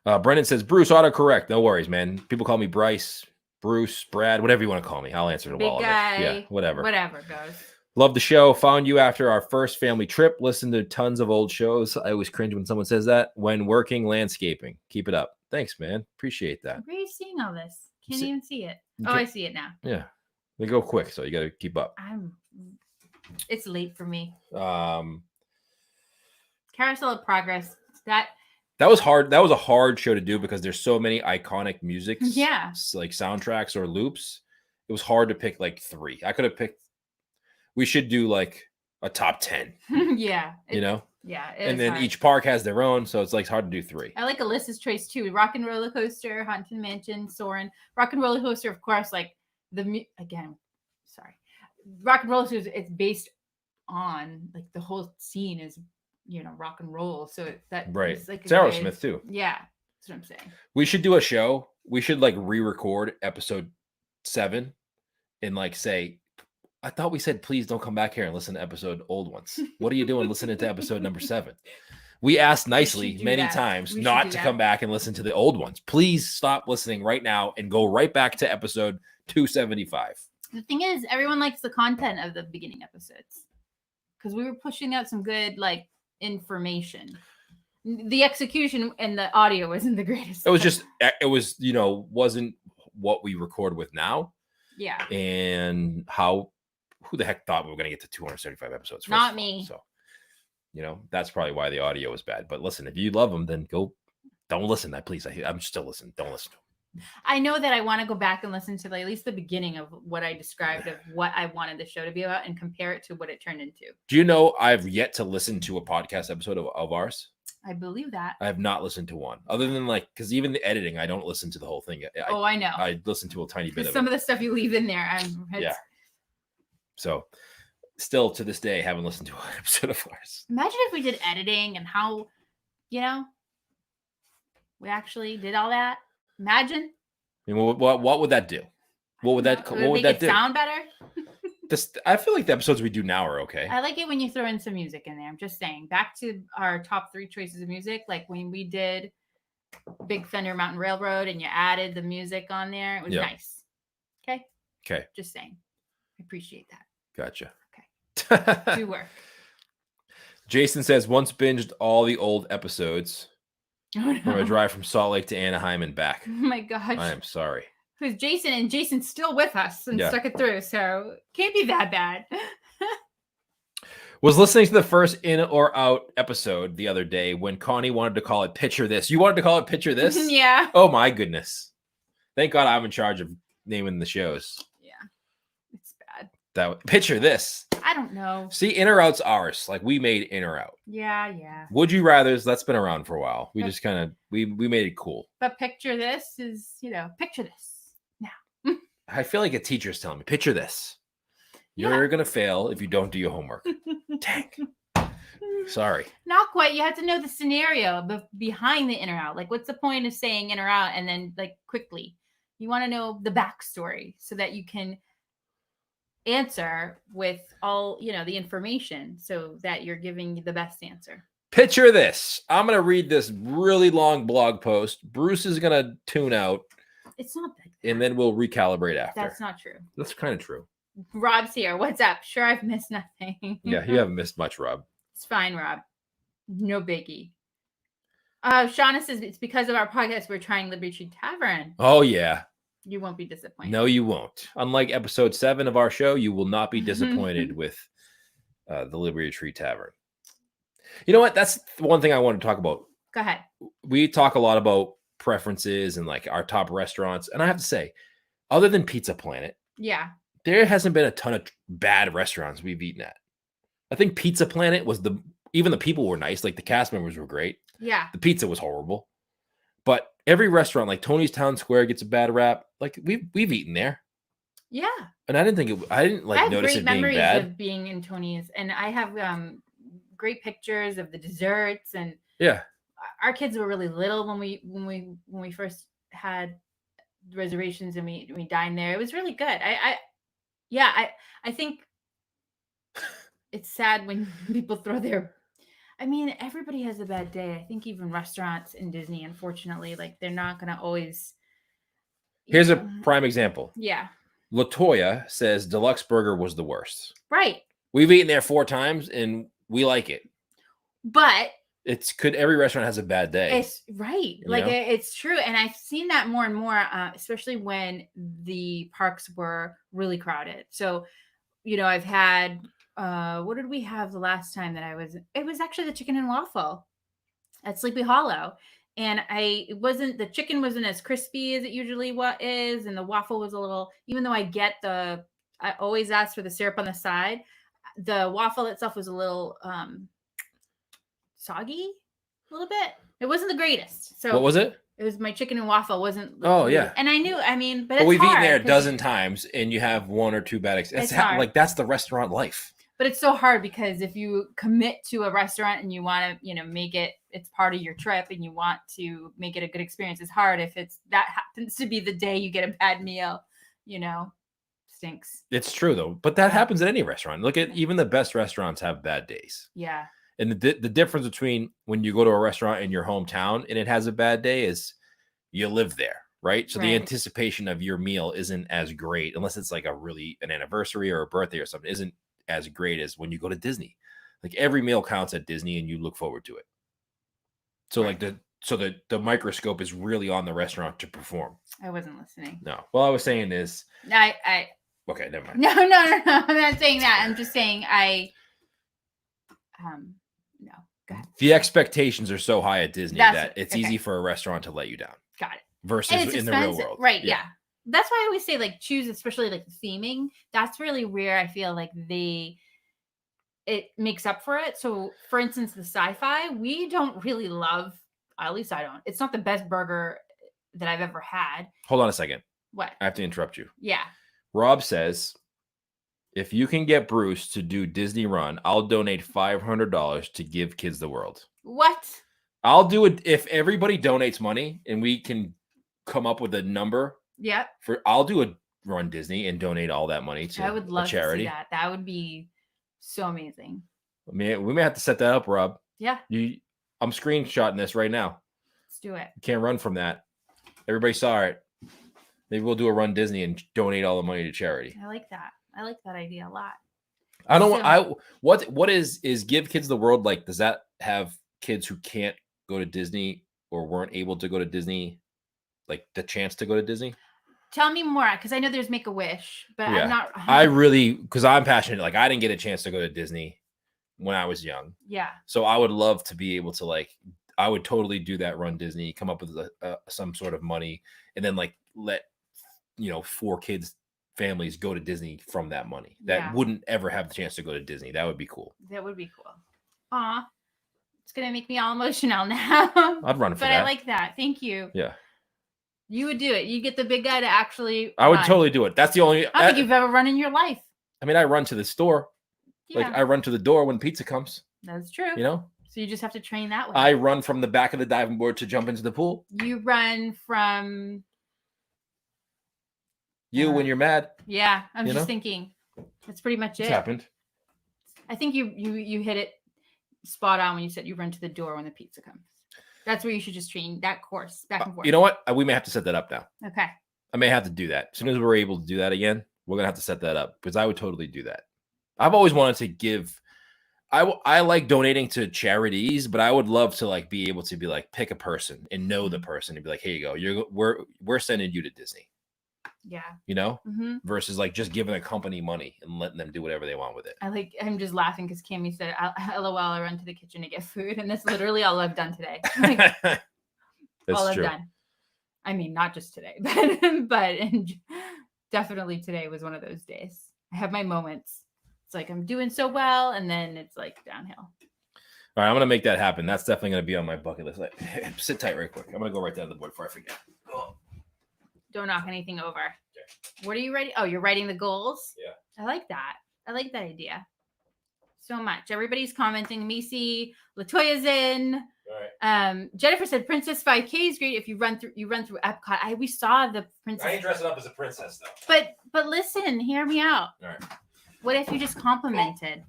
[SPEAKER 2] Brendan says, Bruce, autocorrect. No worries, man. People call me Bryce, Bruce, Brad, whatever you want to call me. I'll answer to all of it. Yeah, whatever.
[SPEAKER 1] Whatever goes.
[SPEAKER 2] Love the show. Found you after our first family trip. Listened to tons of old shows. I always cringe when someone says that. When working landscaping. Keep it up. Thanks, man. Appreciate that.
[SPEAKER 1] Where are you seeing all this? Can't even see it. Oh, I see it now.
[SPEAKER 2] Yeah. They go quick, so you got to keep up.
[SPEAKER 1] It's late for me. Carousel of Progress. That
[SPEAKER 2] was hard. That was a hard show to do because there's so many iconic music.
[SPEAKER 1] Yeah.
[SPEAKER 2] Like soundtracks or loops. It was hard to pick like 3. I could have picked. We should do like a top 10.
[SPEAKER 1] Yeah.
[SPEAKER 2] You know?
[SPEAKER 1] Yeah.
[SPEAKER 2] And then each park has their own. So it's like hard to do 3.
[SPEAKER 1] I like Alyssa's choice too. Rock and Roller Coaster, Haunted Mansion, Soarin'. Rock and Roller Coaster, of course, like Rock and Roller Coaster, it's based on like the whole scene is, rock and roll. So that
[SPEAKER 2] right.
[SPEAKER 1] Is like
[SPEAKER 2] it's Aerosmith too.
[SPEAKER 1] Yeah. That's what I'm saying.
[SPEAKER 2] We should do a show. We should like re-record episode 7 and like say, I thought we said, please don't come back here and listen to episode old ones. What are you doing listening to episode number 7? We asked nicely many times not to come back and listen to the old ones. Please stop listening right now and go right back to episode 275.
[SPEAKER 1] The thing is, everyone likes the content of the beginning episodes because we were pushing out some good like information. The execution and the audio wasn't the greatest.
[SPEAKER 2] It was wasn't what we record with now.
[SPEAKER 1] Yeah.
[SPEAKER 2] And who the heck thought we were going to get to 275 episodes?
[SPEAKER 1] Not me.
[SPEAKER 2] So, that's probably why the audio is bad. But listen, if you love them, then go. Don't listen. Please. I'm still listening. Don't listen to them.
[SPEAKER 1] I know that I want to go back and listen to at least the beginning of what I described of what I wanted the show to be about and compare it to what it turned into.
[SPEAKER 2] Do you know I've yet to listen to a podcast episode of ours?
[SPEAKER 1] I believe that.
[SPEAKER 2] I have not listened to one other than because even the editing, I don't listen to the whole thing.
[SPEAKER 1] I know.
[SPEAKER 2] I listen to a tiny bit of
[SPEAKER 1] some of the stuff you leave in there.
[SPEAKER 2] Yeah. So still to this day, haven't listened to an episode of ours.
[SPEAKER 1] Imagine if we did editing and how, we actually did all that. Imagine.
[SPEAKER 2] I mean, what would that do? What would that do?
[SPEAKER 1] Sound better?
[SPEAKER 2] I feel like the episodes we do now are okay.
[SPEAKER 1] I like it when you throw in some music in there. I'm just saying. Back to our top 3 choices of music, like when we did Big Thunder Mountain Railroad and you added the music on there. It was nice. Okay?
[SPEAKER 2] Okay.
[SPEAKER 1] Just saying. I appreciate that.
[SPEAKER 2] Gotcha.
[SPEAKER 1] Okay. Do work.
[SPEAKER 2] Jason says, once binged all the old episodes.
[SPEAKER 1] Oh, no.
[SPEAKER 2] From a drive from Salt Lake to Anaheim and back.
[SPEAKER 1] Oh my gosh.
[SPEAKER 2] I am sorry.
[SPEAKER 1] Who's Jason, and Jason's still with us and stuck it through, so can't be that bad.
[SPEAKER 2] Was listening to the first In or Out episode the other day when Connie wanted to call it Picture This. You wanted to call it Picture This?
[SPEAKER 1] Yeah.
[SPEAKER 2] Oh my goodness. Thank God I'm in charge of naming the shows.
[SPEAKER 1] Yeah. It's bad.
[SPEAKER 2] Picture This.
[SPEAKER 1] I don't know.
[SPEAKER 2] See, In or Out's ours. Like we made In or Out.
[SPEAKER 1] Yeah.
[SPEAKER 2] Would You Rathers, that's been around for a while. We just kind of we made it cool.
[SPEAKER 1] But Picture This is, picture this now.
[SPEAKER 2] I feel like a teacher's telling me, picture this. You're gonna fail if you don't do your homework. Dang. Sorry.
[SPEAKER 1] Not quite. You have to know the scenario behind the In or Out. Like, what's the point of saying In or Out and then like quickly? You want to know the backstory so that you can answer with all the information so that you're giving the best answer.
[SPEAKER 2] Picture this. I'm going to read this really long blog post. Bruce is going to tune out.
[SPEAKER 1] It's not that.
[SPEAKER 2] And then we'll recalibrate after.
[SPEAKER 1] That's not true.
[SPEAKER 2] That's kind of true.
[SPEAKER 1] Rob's here. What's up? Sure, I've missed nothing.
[SPEAKER 2] Yeah, you haven't missed much, Rob.
[SPEAKER 1] It's fine, Rob. No biggie. Shauna says it's because of our podcast we're trying Liberty Tree Tavern.
[SPEAKER 2] Oh, yeah.
[SPEAKER 1] You won't be disappointed.
[SPEAKER 2] No, you won't. Unlike episode 7 of our show, you will not be disappointed with the Liberty Tree Tavern. You know what? That's the one thing I want to talk about.
[SPEAKER 1] Go ahead.
[SPEAKER 2] We talk a lot about preferences and like our top restaurants. And I have to say, other than Pizza Planet, there hasn't been a ton of bad restaurants we've eaten at. I think Pizza Planet was even the people were nice. Like the cast members were great.
[SPEAKER 1] Yeah.
[SPEAKER 2] The pizza was horrible. But every restaurant, like Tony's Town Square, gets a bad rap. Like we've eaten there.
[SPEAKER 1] Yeah.
[SPEAKER 2] And I didn't notice it being bad. I have great memories
[SPEAKER 1] of being in Tony's, and I have great pictures of the desserts, and our kids were really little when we first had reservations and we dined there. It was really good. I think it's sad when people throw their. I mean, everybody has a bad day. I think even restaurants in Disney, unfortunately, like they're not going to always.
[SPEAKER 2] Here's a prime example.
[SPEAKER 1] Yeah.
[SPEAKER 2] Latoya says Deluxe Burger was the worst.
[SPEAKER 1] Right.
[SPEAKER 2] We've eaten there 4 times and we like it.
[SPEAKER 1] But
[SPEAKER 2] every restaurant has a bad day.
[SPEAKER 1] It's right. It's true. And I've seen that more and more, especially when the parks were really crowded. So, I've had. What did we have the last time that I was? It was actually the chicken and waffle at Sleepy Hollow, and the chicken wasn't as crispy as it usually is, and the waffle was a little. Even though I always ask for the syrup on the side, the waffle itself was a little soggy, a little bit. It wasn't the greatest. So
[SPEAKER 2] what was it?
[SPEAKER 1] It was my chicken and waffle wasn't.
[SPEAKER 2] Oh yeah,
[SPEAKER 1] and I knew. I mean, but
[SPEAKER 2] we've eaten there a dozen times, and you have 1 or 2 bad. That's the restaurant life.
[SPEAKER 1] But it's so hard because if you commit to a restaurant and you want to, make it's part of your trip and you want to make it a good experience, it's hard if that happens to be the day you get a bad meal, stinks.
[SPEAKER 2] It's true though, but that happens at any restaurant. Look at even the best restaurants have bad days.
[SPEAKER 1] Yeah.
[SPEAKER 2] And the difference between when you go to a restaurant in your hometown and it has a bad day is you live there. right? So the
[SPEAKER 1] Right.
[SPEAKER 2] anticipation of your meal isn't as great unless it's like an anniversary or a birthday or something, isn't as great as when you go to Disney. Like every meal counts at Disney and you look forward to it. So
[SPEAKER 1] Right.
[SPEAKER 2] like the microscope is really on the restaurant to perform.
[SPEAKER 1] I wasn't listening.
[SPEAKER 2] No. Well, I was saying is
[SPEAKER 1] Okay,
[SPEAKER 2] never mind.
[SPEAKER 1] No. I'm not saying that. I'm just saying no. Go ahead.
[SPEAKER 2] The expectations are so high at Disney that it's
[SPEAKER 1] okay.
[SPEAKER 2] easy for a restaurant to let you down.
[SPEAKER 1] Got it.
[SPEAKER 2] Versus in the real world.
[SPEAKER 1] Right, yeah. That's why I always say like choose, especially like the theming. That's really where I feel like it makes up for it. So for instance, the sci-fi, we don't really love, at least I don't. It's not the best burger that I've ever had.
[SPEAKER 2] Hold on a second.
[SPEAKER 1] What?
[SPEAKER 2] I have to interrupt you.
[SPEAKER 1] Yeah.
[SPEAKER 2] Rob says, if you can get Bruce to do Disney Run, I'll donate $500 to Give Kids the World.
[SPEAKER 1] What?
[SPEAKER 2] I'll do it if everybody donates money and we can come up with a number.
[SPEAKER 1] Yeah.
[SPEAKER 2] I'll do a Run Disney and donate all that money to
[SPEAKER 1] I would love
[SPEAKER 2] a charity.
[SPEAKER 1] To see that. That would be so amazing.
[SPEAKER 2] We may have to set that up, Rob.
[SPEAKER 1] Yeah.
[SPEAKER 2] I'm screenshotting this right now.
[SPEAKER 1] Let's do it.
[SPEAKER 2] You can't run from that. Everybody saw it. Maybe we'll do a Run Disney and donate all the money to charity.
[SPEAKER 1] I like that. I like that idea a lot.
[SPEAKER 2] I don't what is Give Kids the World like? Does that have kids who can't go to Disney or weren't able to go to Disney, like the chance to go to Disney?
[SPEAKER 1] Tell me more, because I know there's Make-A-Wish, but
[SPEAKER 2] yeah.
[SPEAKER 1] I'm not.
[SPEAKER 2] Because I'm passionate. Like I didn't get a chance to go to Disney when I was young.
[SPEAKER 1] Yeah.
[SPEAKER 2] So I would love to be able to I would totally do that Run Disney, come up with some sort of money, and then let 4 kids families go to Disney from that money that wouldn't ever have the chance to go to Disney. That would be cool.
[SPEAKER 1] That would be cool. Aw, it's gonna make me all emotional now.
[SPEAKER 2] I'd run for
[SPEAKER 1] that. But
[SPEAKER 2] I
[SPEAKER 1] like that. Thank you.
[SPEAKER 2] Yeah.
[SPEAKER 1] You would do it. You get the big guy to actually.
[SPEAKER 2] I would totally do it. That's the only.
[SPEAKER 1] I don't think you've ever run in your life.
[SPEAKER 2] I mean, I run to the store.
[SPEAKER 1] Yeah.
[SPEAKER 2] Like I run to the door when pizza comes.
[SPEAKER 1] That's true. So you just have to train that way.
[SPEAKER 2] I run from the back of the diving board to jump into the pool.
[SPEAKER 1] You run from.
[SPEAKER 2] When you're mad.
[SPEAKER 1] Yeah, I'm just thinking. That's pretty much it.
[SPEAKER 2] It's happened.
[SPEAKER 1] I think you hit it spot on when you said you run to the door when the pizza comes. That's where you should just train that course back and forth.
[SPEAKER 2] You know what? We may have to set that up now.
[SPEAKER 1] Okay.
[SPEAKER 2] I may have to do that. As soon as we're able to do that again, we're going to have to set that up because I would totally do that. I've always wanted to give. I like donating to charities, but I would love to be able to be pick a person and know the person and be like, here you go. We're sending you to Disney.
[SPEAKER 1] Yeah.
[SPEAKER 2] Versus just giving a company money and letting them do whatever they want with it.
[SPEAKER 1] I'm just laughing because Cammie said, LOL, I run to the kitchen to get food. And that's literally all I've done today.
[SPEAKER 2] That's
[SPEAKER 1] all
[SPEAKER 2] true.
[SPEAKER 1] I've done. I mean, not just today, but definitely today was one of those days. I have my moments. It's I'm doing so well. And then it's downhill.
[SPEAKER 2] All right. I'm going to make that happen. That's definitely going to be on my bucket list. Sit tight right quick. I'm going to go right down to the board before I forget. Oh.
[SPEAKER 1] Don't knock anything over. Okay. What are you writing? Oh, you're writing the goals?
[SPEAKER 2] Yeah.
[SPEAKER 1] I like that. I like that idea so much. Everybody's commenting. Missy, Latoya's in.
[SPEAKER 2] All right.
[SPEAKER 1] Jennifer said Princess 5K is great if you run through Epcot. We saw the princess.
[SPEAKER 2] I ain't dressing up as a princess though.
[SPEAKER 1] But listen, hear me out.
[SPEAKER 2] All right.
[SPEAKER 1] What if you just complimented?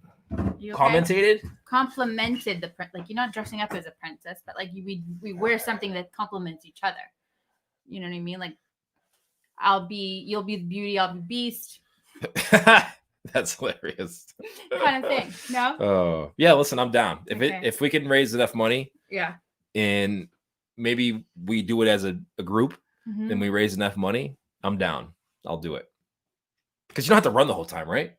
[SPEAKER 1] You okay? Complimented the you're not dressing up as a princess, but we wear something that complements each other. You know what I mean? You'll be the beauty, I'll be beast.
[SPEAKER 2] That's hilarious.
[SPEAKER 1] Kind of thing. No?
[SPEAKER 2] Oh, yeah. Listen, I'm down.
[SPEAKER 1] Okay.
[SPEAKER 2] If we can raise enough money,
[SPEAKER 1] yeah,
[SPEAKER 2] and maybe we do it as a group, and we raise enough money, I'm down. I'll do it. Because you don't have to run the whole time, right?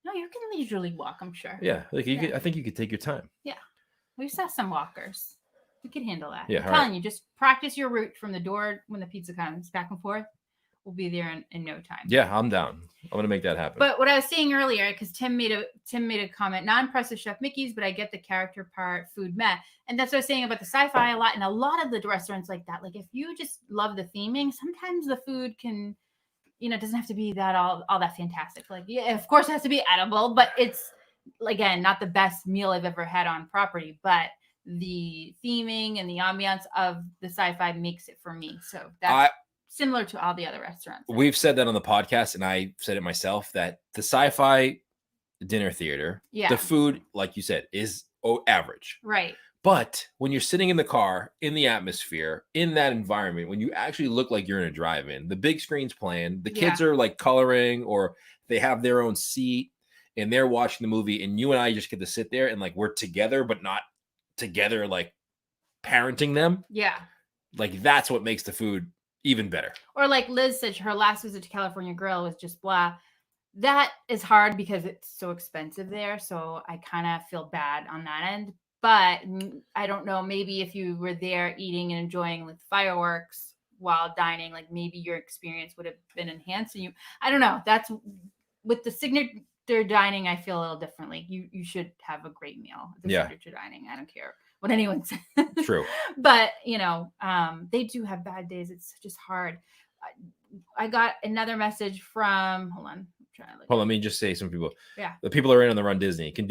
[SPEAKER 1] No, you can leisurely walk, I'm sure.
[SPEAKER 2] Yeah. I think you could take your time.
[SPEAKER 1] Yeah. We saw some walkers. We could handle that.
[SPEAKER 2] Yeah.
[SPEAKER 1] I'm telling you, just practice your route from the door when the pizza comes back and forth. We'll be there in no time.
[SPEAKER 2] Yeah, I'm down. I'm gonna make that happen.
[SPEAKER 1] But what I was saying earlier, because Tim made a comment, not impressed with Chef Mickey's, but I get the character part, food meh. And that's what I was saying about the sci-fi a lot. And a lot of the restaurants like that, if you just love the theming, sometimes the food can, doesn't have to be that all that fantastic. Yeah, of course it has to be edible, but it's again not the best meal I've ever had on property, but the theming and the ambiance of the sci-fi makes it for me. So that's similar to all the other restaurants.
[SPEAKER 2] We've said that on the podcast, and I said it myself, that the sci-fi dinner theater, the food, like you said, is average.
[SPEAKER 1] Right.
[SPEAKER 2] But when you're sitting in the car, in the atmosphere, in that environment, when you actually look like you're in a drive-in, the big screen's playing, the kids are like coloring, or they have their own seat and they're watching the movie, and you and I just get to sit there and like we're together, but not together, like parenting them.
[SPEAKER 1] Yeah.
[SPEAKER 2] Like that's what makes the food even better.
[SPEAKER 1] Or like Liz said, her last visit to California Grill was just blah. That is hard because it's so expensive there. So I kind of feel bad on that end. But I don't know, maybe if you were there eating and enjoying like fireworks while dining, like maybe your experience would have been enhanced. And I don't know. That's with the signature dining, I feel a little differently. You should have a great meal at the signature dining. I don't care what anyone says.
[SPEAKER 2] True.
[SPEAKER 1] But, they do have bad days. It's just hard. I got another message from, hold on.
[SPEAKER 2] Let me just say some people.
[SPEAKER 1] Yeah.
[SPEAKER 2] The people are in on the Run Disney. Can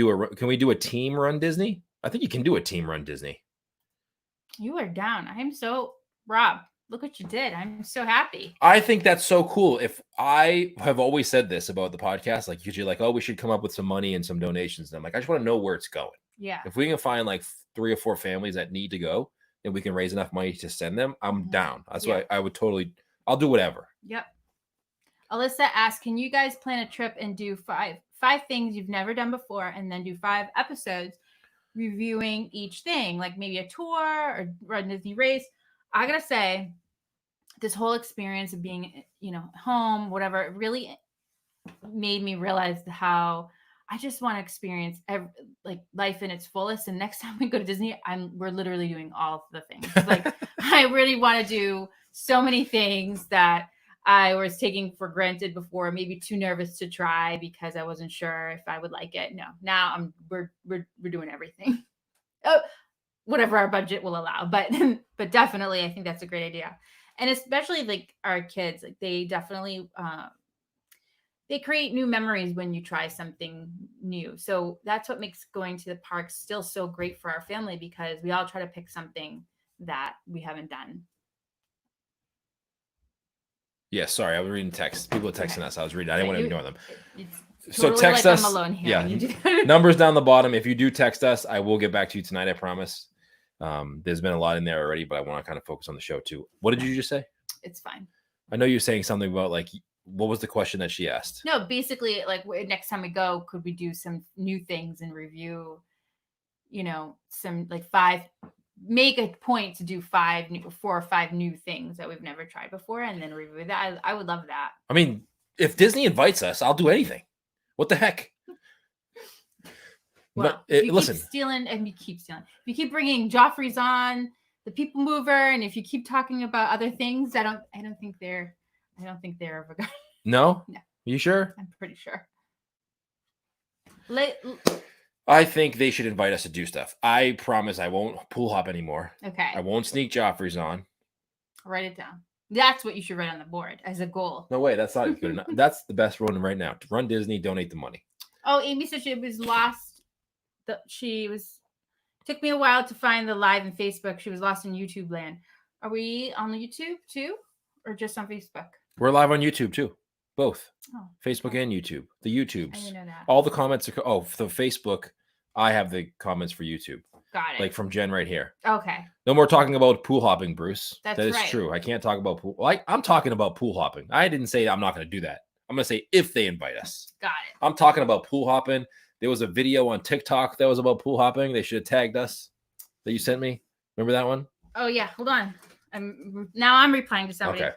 [SPEAKER 2] we do a team Run Disney? I think you can do a team Run Disney.
[SPEAKER 1] You are down. I'm so, Rob, look what you did. I'm so happy.
[SPEAKER 2] I think that's so cool. If I have always said this about the podcast, like usually like, oh, we should come up with some money and some donations. And I'm like, I just want to know where it's going.
[SPEAKER 1] Yeah.
[SPEAKER 2] If we can find like 3 or 4 families that need to go and we can raise enough money to send them, I'm down. That's why I would I'll do whatever.
[SPEAKER 1] Yep. Alyssa asked, can you guys plan a trip and do five things you've never done before, and then do 5 episodes reviewing each thing, like maybe a tour or Run Disney race? I gotta say, this whole experience of being, home, whatever, it really made me realize how I just want to experience life in its fullest. And next time we go to Disney, we're literally doing all of the things. Like I really want to do so many things that I was taking for granted before, maybe too nervous to try because I wasn't sure if I would like it. No, now we're doing everything. Oh, whatever our budget will allow, but definitely I think that's a great idea. And especially like our kids, like they definitely they create new memories when you try something new. So that's what makes going to the park still so great for our family, because we all try to pick something that we haven't done.
[SPEAKER 2] Yeah, sorry, I was reading text. People are texting us. I was reading. I didn't want to ignore them.
[SPEAKER 1] So
[SPEAKER 2] totally text us.
[SPEAKER 1] I'm alone here.
[SPEAKER 2] Yeah, numbers down the bottom. If you do text us, I will get back to you tonight. I promise. There's been a lot in there already, but I want to kind of focus on the show too. What did you just say?
[SPEAKER 1] It's fine. I
[SPEAKER 2] know you're saying something about like, what was the question that she asked?
[SPEAKER 1] No, basically, like next time we go, could we do some new things and review? Some like 5. Make a point to do 4 or 5 new things that we've never tried before, and then review that. I would love that.
[SPEAKER 2] I mean, if Disney invites us, I'll do anything. What the heck?
[SPEAKER 1] Well, listen. Keep stealing. If you keep bringing Joffrey's on, the People Mover, and if you keep talking about other things, I don't think they're ever going.
[SPEAKER 2] No.
[SPEAKER 1] No.
[SPEAKER 2] You sure?
[SPEAKER 1] I'm pretty sure.
[SPEAKER 2] I think they should invite us to do stuff. I promise I won't pool hop anymore.
[SPEAKER 1] Okay.
[SPEAKER 2] I won't sneak Joffrey's on.
[SPEAKER 1] Write it down. That's what you should write on the board as a goal.
[SPEAKER 2] No way. That's not good enough. That's the best one right now. To Run Disney, donate the money.
[SPEAKER 1] Oh, Amy said she was lost. Took me a while to find the live in Facebook. She was lost in YouTube land. Are we on YouTube too? Or just on Facebook?
[SPEAKER 2] We're live on YouTube too. Both.
[SPEAKER 1] Oh,
[SPEAKER 2] Facebook and YouTube. The YouTubes.
[SPEAKER 1] I didn't know that.
[SPEAKER 2] All the comments are for Facebook. I have the comments for YouTube.
[SPEAKER 1] Got it.
[SPEAKER 2] Like from Jen right here.
[SPEAKER 1] Okay.
[SPEAKER 2] No more talking about pool hopping, Bruce.
[SPEAKER 1] That
[SPEAKER 2] is
[SPEAKER 1] right.
[SPEAKER 2] true. I can't talk about pool. I'm talking about pool hopping. I didn't say I'm not going to do that. I'm going to say if they invite us.
[SPEAKER 1] Got it.
[SPEAKER 2] I'm talking about pool hopping. There was a video on TikTok that was about pool hopping. They should have tagged us that you sent me. Remember that one?
[SPEAKER 1] Oh, yeah. Hold on. I'm replying to somebody.
[SPEAKER 2] Okay.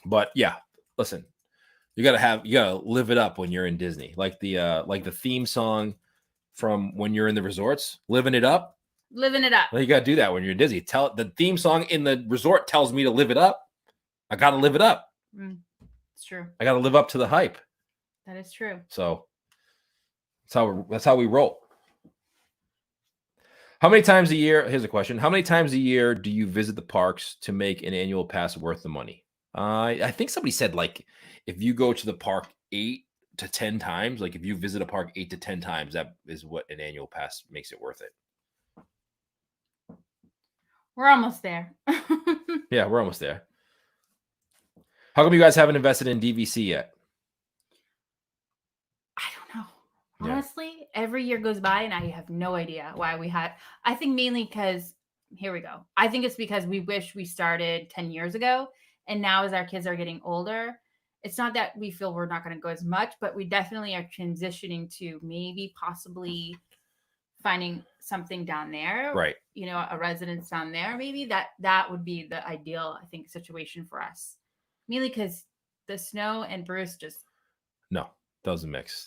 [SPEAKER 2] But yeah, listen. You gotta live it up when you're in Disney. Like the theme song from when you're in the resorts, living it up.
[SPEAKER 1] Living it up.
[SPEAKER 2] Well, you gotta do that when you're in Disney. The theme song in the resort tells me to live it up. I gotta live it up.
[SPEAKER 1] It's true.
[SPEAKER 2] I gotta live up to the hype.
[SPEAKER 1] That is true.
[SPEAKER 2] So that's how we roll. How many times a year? Here's a question. How many times a year do you visit the parks to make an annual pass worth the money? I think somebody said like if you go to the park 8 to 10 times, like if you visit a park 8 to 10 times, that is what an annual pass makes it worth it.
[SPEAKER 1] We're almost there.
[SPEAKER 2] Yeah, we're almost there. How come you guys haven't invested in DVC yet?
[SPEAKER 1] I don't know. Honestly, every year goes by and I have no idea why we had. I think mainly because, here we go. I think it's because we wish we started 10 years ago. And now as our kids are getting older, it's not that we feel we're not going to go as much, but we definitely are transitioning to maybe possibly finding something down there.
[SPEAKER 2] Right.
[SPEAKER 1] You know, a residence down there. Maybe that would be the ideal, I think, situation for us. Mainly because the snow and Bruce just
[SPEAKER 2] doesn't mix.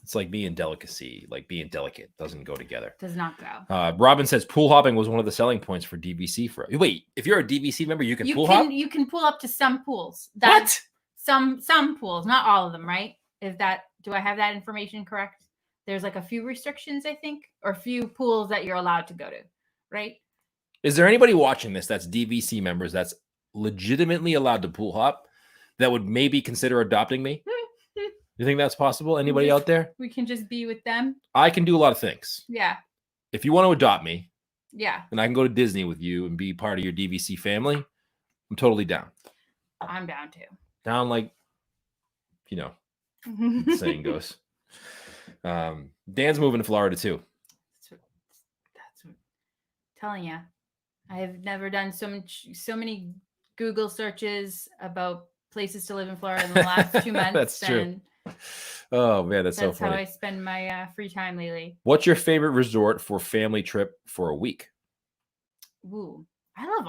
[SPEAKER 2] It's like being delicacy, like being delicate. Doesn't go together.
[SPEAKER 1] Does not go.
[SPEAKER 2] Robin says pool hopping was one of the selling points for DVC. Wait, if you're a DVC member, you can pool hop?
[SPEAKER 1] You can pull up to some pools.
[SPEAKER 2] What?
[SPEAKER 1] Some pools, not all of them, right? Do I have that information correct? There's like a few restrictions, I think, or a few pools that you're allowed to go to, right?
[SPEAKER 2] Is there anybody watching this that's DVC members that's legitimately allowed to pool hop that would maybe consider adopting me? You think that's possible? Anybody out there?
[SPEAKER 1] We can just be with them.
[SPEAKER 2] I can do a lot of things.
[SPEAKER 1] Yeah.
[SPEAKER 2] If you want to adopt me,
[SPEAKER 1] yeah,
[SPEAKER 2] and I can go to Disney with you and be part of your DVC family, I'm totally down.
[SPEAKER 1] I'm down too.
[SPEAKER 2] Down like, the saying goes. Dan's moving to Florida too.
[SPEAKER 1] That's what I'm telling you. I have never done so many Google searches about places to live in Florida in the last 2 months.
[SPEAKER 2] That's true. Oh man, that's so funny.
[SPEAKER 1] That's how I spend my free time lately.
[SPEAKER 2] What's your favorite resort for family trip for a week?
[SPEAKER 1] Ooh, I love.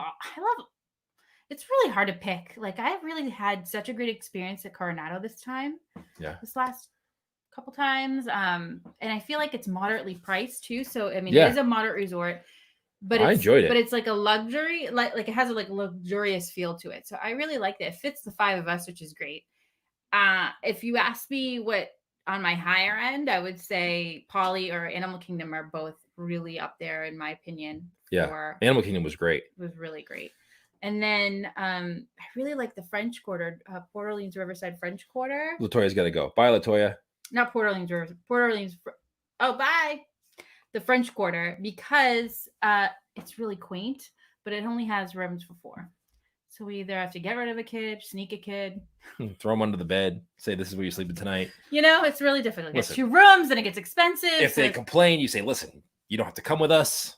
[SPEAKER 1] It's really hard to pick. Like I've really had such a great experience at Coronado this time.
[SPEAKER 2] Yeah.
[SPEAKER 1] This last couple times, and I feel like it's moderately priced too. So I mean,
[SPEAKER 2] Yeah.
[SPEAKER 1] It is a moderate resort. But
[SPEAKER 2] I enjoyed it.
[SPEAKER 1] But it's like a luxury, like it has a luxurious feel to it. So I really like that. It fits the 5 of us, which is great. If you ask me what on my higher end, I would say Poly or Animal Kingdom are both really up there in my opinion.
[SPEAKER 2] Yeah, Animal Kingdom was great.
[SPEAKER 1] It was really great. And then I really like the French Quarter, Port Orleans Riverside French Quarter.
[SPEAKER 2] Latoya's got to go. Bye, Latoya.
[SPEAKER 1] Not Port Orleans Riverside. Port Orleans. Oh, bye. The French Quarter, because it's really quaint, but it only has rooms for 4. So we either have to get rid of a kid, sneak a kid,
[SPEAKER 2] throw them under the bed, say this is where you're sleeping tonight.
[SPEAKER 1] It's really difficult. It's 2 rooms and it gets expensive.
[SPEAKER 2] If they complain, you say, listen, you don't have to come with us.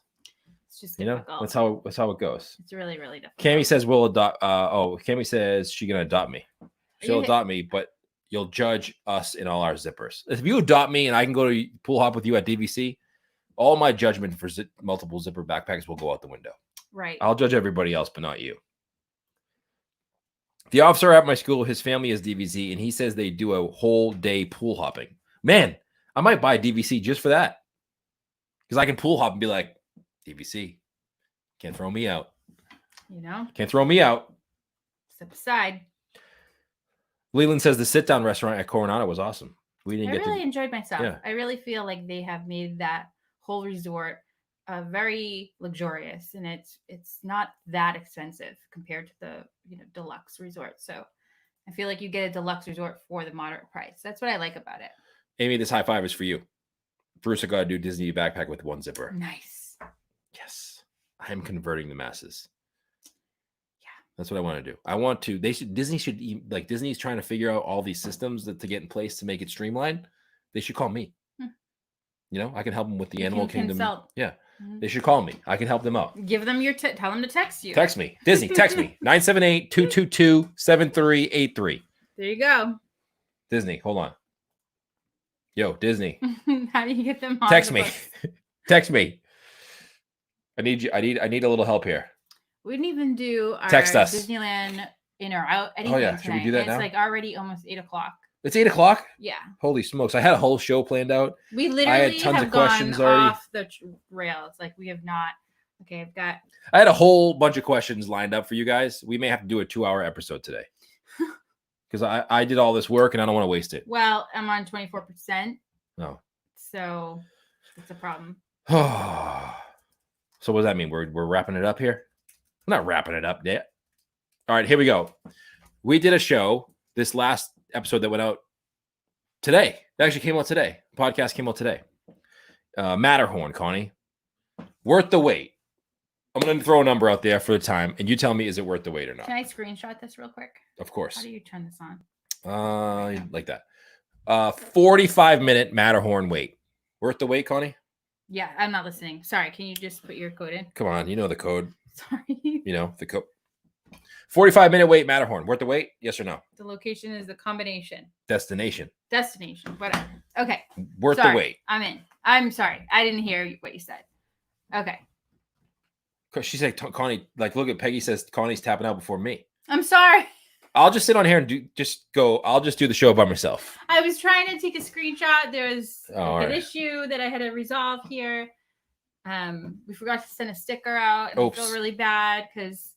[SPEAKER 1] It's just difficult.
[SPEAKER 2] That's how it goes.
[SPEAKER 1] It's really, really difficult.
[SPEAKER 2] Cammy says we'll adopt. Cammy says she's gonna adopt me. She'll adopt me, but you'll judge us in all our zippers. If you adopt me and I can go to pool hop with you at DVC, all my judgment for multiple zipper backpacks will go out the window.
[SPEAKER 1] Right.
[SPEAKER 2] I'll judge everybody else, but not you. The officer at my school, his family is DVC, and he says they do a whole day pool hopping. Man, I might buy DVC just for that. Because I can pool hop and be like, DVC, can't throw me out. Can't throw me out.
[SPEAKER 1] Step aside.
[SPEAKER 2] Leland says the sit-down restaurant at Coronado was awesome.
[SPEAKER 1] I really enjoyed myself. Yeah. I really feel like they have made that whole resort very luxurious, and it's not that expensive compared to the deluxe resort. So I feel like you get a deluxe resort for the moderate price. That's what I like about it.
[SPEAKER 2] Amy, this high five is for you. Bruce, I got to do Disney backpack with 1 zipper.
[SPEAKER 1] Nice.
[SPEAKER 2] Yes, I am converting the masses. Yeah, that's what I want to do. I want to. Disney should like Disney's trying to figure out all these systems to get in place to make it streamlined. They should call me. I can help them with the Animal Kingdom. Consult. Yeah. They should call me. I can help them out.
[SPEAKER 1] Give them tell them to text you.
[SPEAKER 2] Text me. Disney, text me. 978-222-7383.
[SPEAKER 1] There you go.
[SPEAKER 2] Disney, hold on. Yo, Disney.
[SPEAKER 1] How do you get them on?
[SPEAKER 2] Text me. Text me. I need a little help here.
[SPEAKER 1] We didn't even do our
[SPEAKER 2] text us.
[SPEAKER 1] Disneyland in or out anything tonight.
[SPEAKER 2] Should we do that now?
[SPEAKER 1] It's like already almost 8:00.
[SPEAKER 2] It's 8:00?
[SPEAKER 1] Yeah.
[SPEAKER 2] Holy smokes. I had a whole show planned out.
[SPEAKER 1] We literally have gone off the rails. Like we have not. Okay, I
[SPEAKER 2] had a whole bunch of questions lined up for you guys. We may have to do a 2-hour episode today. Because I did all this work and I don't want to waste it.
[SPEAKER 1] Well, I'm on 24%.
[SPEAKER 2] Oh.
[SPEAKER 1] So it's a problem.
[SPEAKER 2] So what does that mean? We're wrapping it up here? We're not wrapping it up yet. All right, here we go. We did a show this last episode that went out today. It actually came out today. The podcast came out today. Matterhorn, Connie. Worth the wait. I'm going to throw a number out there for the time, and you tell me, is it worth the wait or not?
[SPEAKER 1] Can I screenshot this real quick?
[SPEAKER 2] Of course.
[SPEAKER 1] How do you turn this on?
[SPEAKER 2] Like that. 45-minute Matterhorn wait. Worth the wait, Connie?
[SPEAKER 1] Yeah, I'm not listening. Sorry, can you just put your code in?
[SPEAKER 2] Come on, you know the code.
[SPEAKER 1] Sorry.
[SPEAKER 2] You know the code. 45-minute wait, Matterhorn. Worth the wait? Yes or no?
[SPEAKER 1] The location is the combination.
[SPEAKER 2] Destination.
[SPEAKER 1] Whatever. Okay.
[SPEAKER 2] Worth the wait.
[SPEAKER 1] I'm in. I'm sorry. I didn't hear what you said. Okay.
[SPEAKER 2] She said, Connie, like, look at Peggy says Connie's tapping out before me.
[SPEAKER 1] I'm sorry.
[SPEAKER 2] I'll just sit on here and I'll just do the show by myself.
[SPEAKER 1] I was trying to take a screenshot. There was an
[SPEAKER 2] right.
[SPEAKER 1] issue that I had to resolve here. We forgot to send a sticker out. And I feel really bad because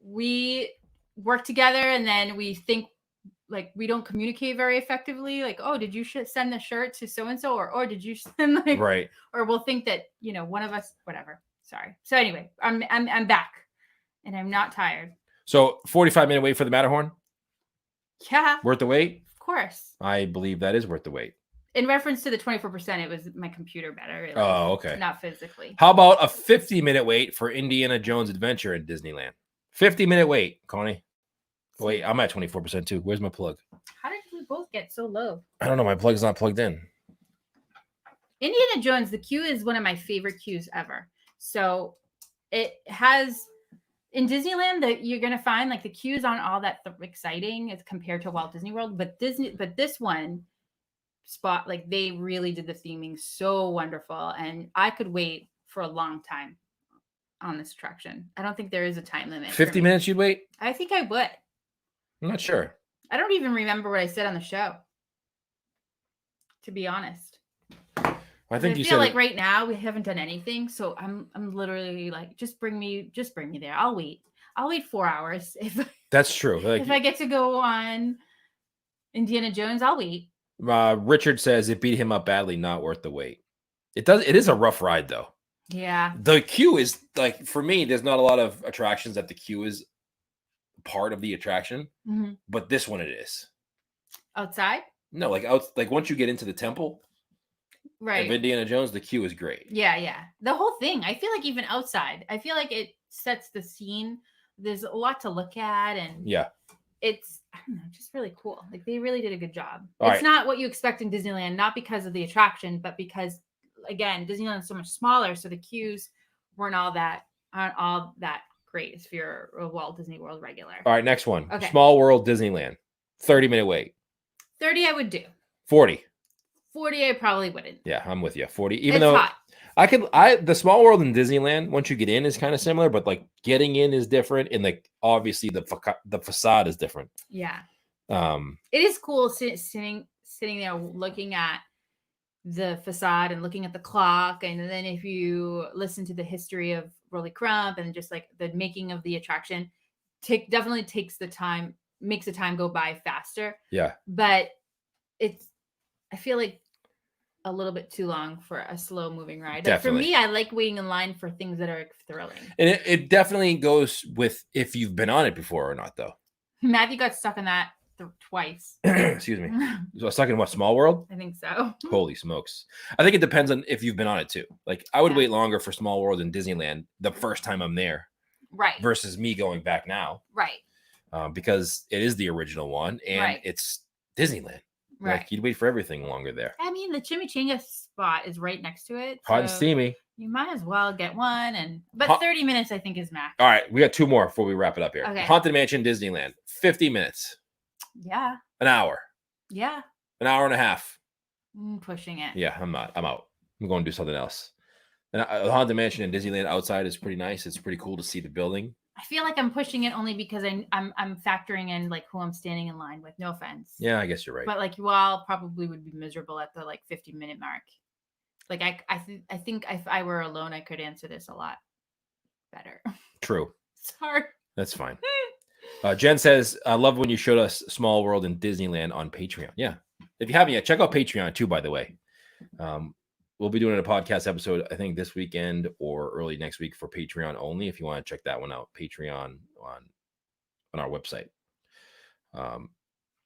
[SPEAKER 1] we work together and then we think like we don't communicate very effectively. Like, oh, did you send the shirt to so-and-so or did you send like,
[SPEAKER 2] right.
[SPEAKER 1] Or we'll think that, one of us, whatever. Sorry. So anyway, I'm back and I'm not tired.
[SPEAKER 2] So 45-minute wait for the Matterhorn?
[SPEAKER 1] Yeah.
[SPEAKER 2] Worth the wait?
[SPEAKER 1] Of course.
[SPEAKER 2] I believe that is worth the wait.
[SPEAKER 1] In reference to the 24%, it was my computer better.
[SPEAKER 2] Okay.
[SPEAKER 1] Not physically.
[SPEAKER 2] How about a 50-minute wait for Indiana Jones Adventure in Disneyland? 50-minute wait, Connie. Wait, I'm at 24% too. Where's my plug?
[SPEAKER 1] How did we both get so low?
[SPEAKER 2] I don't know. My plug's not plugged in.
[SPEAKER 1] Indiana Jones, the queue is one of my favorite queues ever. So it has... In Disneyland, that you're gonna find like the queues aren't all that exciting as compared to Walt Disney World, but this one spot, like they really did the theming so wonderful, and I could wait for a long time on this attraction. I don't think there is a time limit.
[SPEAKER 2] 50 minutes you'd wait?
[SPEAKER 1] I think I would.
[SPEAKER 2] I'm not sure.
[SPEAKER 1] I don't even remember what I said on the show, to be honest.
[SPEAKER 2] I think you
[SPEAKER 1] feel
[SPEAKER 2] said
[SPEAKER 1] like right now we haven't done anything, so I'm literally like, just bring me there. I'll wait 4 hours if
[SPEAKER 2] that's true. Like,
[SPEAKER 1] if I get to go on Indiana Jones, I'll wait.
[SPEAKER 2] Richard says it beat him up badly, not worth the wait. It is a rough ride though.
[SPEAKER 1] Yeah.
[SPEAKER 2] The queue is like, for me, there's not a lot of attractions that the queue is part of the attraction, but this one it is.
[SPEAKER 1] Outside?
[SPEAKER 2] No, like once you get into the temple.
[SPEAKER 1] Right.
[SPEAKER 2] Of Indiana Jones, the queue is great.
[SPEAKER 1] Yeah. The whole thing. I feel like even outside, I feel like it sets the scene. There's a lot to look at, and it's, I don't know, just really cool. Like they really did a good job. It's not what you expect in Disneyland, not because of the attraction, but because again, Disneyland is so much smaller, so the queues aren't all that great if you're a Walt Disney World regular.
[SPEAKER 2] All right, next one.
[SPEAKER 1] Okay.
[SPEAKER 2] Small World Disneyland. 30-minute wait.
[SPEAKER 1] 30 I would do.
[SPEAKER 2] 40.
[SPEAKER 1] 40 I probably wouldn't.
[SPEAKER 2] Yeah, I'm with you. 40. Even
[SPEAKER 1] it's
[SPEAKER 2] though
[SPEAKER 1] hot.
[SPEAKER 2] The Small World in Disneyland, once you get in, is kind of similar, but like getting in is different, and like obviously the facade is different.
[SPEAKER 1] Yeah. It is cool sitting there looking at the facade and looking at the clock, and then if you listen to the history of Rolly Crump and just like the making of the attraction, definitely takes the time, makes the time go by faster.
[SPEAKER 2] Yeah.
[SPEAKER 1] But I feel like a little bit too long for a slow moving ride. For me, I like waiting in line for things that are thrilling. And
[SPEAKER 2] it definitely goes with if you've been on it before or not, though.
[SPEAKER 1] Matthew got stuck in that twice.
[SPEAKER 2] Excuse me. So stuck in what, Small World?
[SPEAKER 1] I think so.
[SPEAKER 2] Holy smokes. I think it depends on if you've been on it too. Like I would wait longer for Small World in Disneyland the first time I'm there.
[SPEAKER 1] Right.
[SPEAKER 2] Versus me going back now.
[SPEAKER 1] Right.
[SPEAKER 2] Because it is the original one and it's Disneyland.
[SPEAKER 1] Right.
[SPEAKER 2] Like you'd wait for everything longer there.
[SPEAKER 1] I mean, the chimichanga spot is right next to it.
[SPEAKER 2] Hot and steamy.
[SPEAKER 1] You might as well get one. But 30 minutes, I think, is max.
[SPEAKER 2] All right. We got two more before we wrap it up here.
[SPEAKER 1] Okay.
[SPEAKER 2] Haunted Mansion, Disneyland. 50 minutes.
[SPEAKER 1] Yeah.
[SPEAKER 2] An hour.
[SPEAKER 1] Yeah.
[SPEAKER 2] An hour and a half.
[SPEAKER 1] Pushing it.
[SPEAKER 2] Yeah, I'm not. I'm out. I'm going to do something else. And the Haunted Mansion in Disneyland outside is pretty nice. It's pretty cool to see the building.
[SPEAKER 1] I feel like I'm pushing it only because I'm factoring in like who I'm standing in line with. No offense.
[SPEAKER 2] Yeah, I guess you're right.
[SPEAKER 1] But like you all probably would be miserable at the like 50-minute mark. Like I think if I were alone, I could answer this a lot better.
[SPEAKER 2] True.
[SPEAKER 1] Sorry.
[SPEAKER 2] That's fine. Jen says, I love when you showed us Small World in Disneyland on Patreon. Yeah. If you haven't yet, check out Patreon too, by the way. We'll be doing a podcast episode, I think this weekend or early next week for Patreon only. If you want to check that one out, Patreon on our website.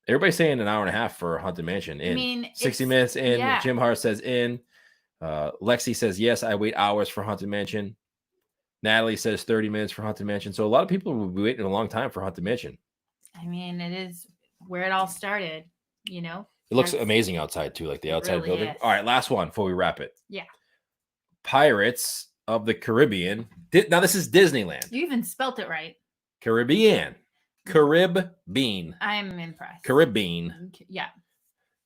[SPEAKER 2] Everybody's saying an hour and a half for Haunted Mansion. In 60 minutes in. Yeah. Jim Hart says in. Lexi says yes. I wait hours for Haunted Mansion. Natalie says 30 minutes for Haunted Mansion. So a lot of people will be waiting a long time for Haunted Mansion.
[SPEAKER 1] I mean, it is where it all started, you know.
[SPEAKER 2] It looks amazing outside too, like the outside
[SPEAKER 1] really
[SPEAKER 2] building.
[SPEAKER 1] is.
[SPEAKER 2] All right, last one before we wrap it.
[SPEAKER 1] Yeah.
[SPEAKER 2] Pirates of the Caribbean. Now this is Disneyland.
[SPEAKER 1] You even spelt it right.
[SPEAKER 2] Caribbean. Caribbean.
[SPEAKER 1] I'm impressed.
[SPEAKER 2] Caribbean.
[SPEAKER 1] Yeah.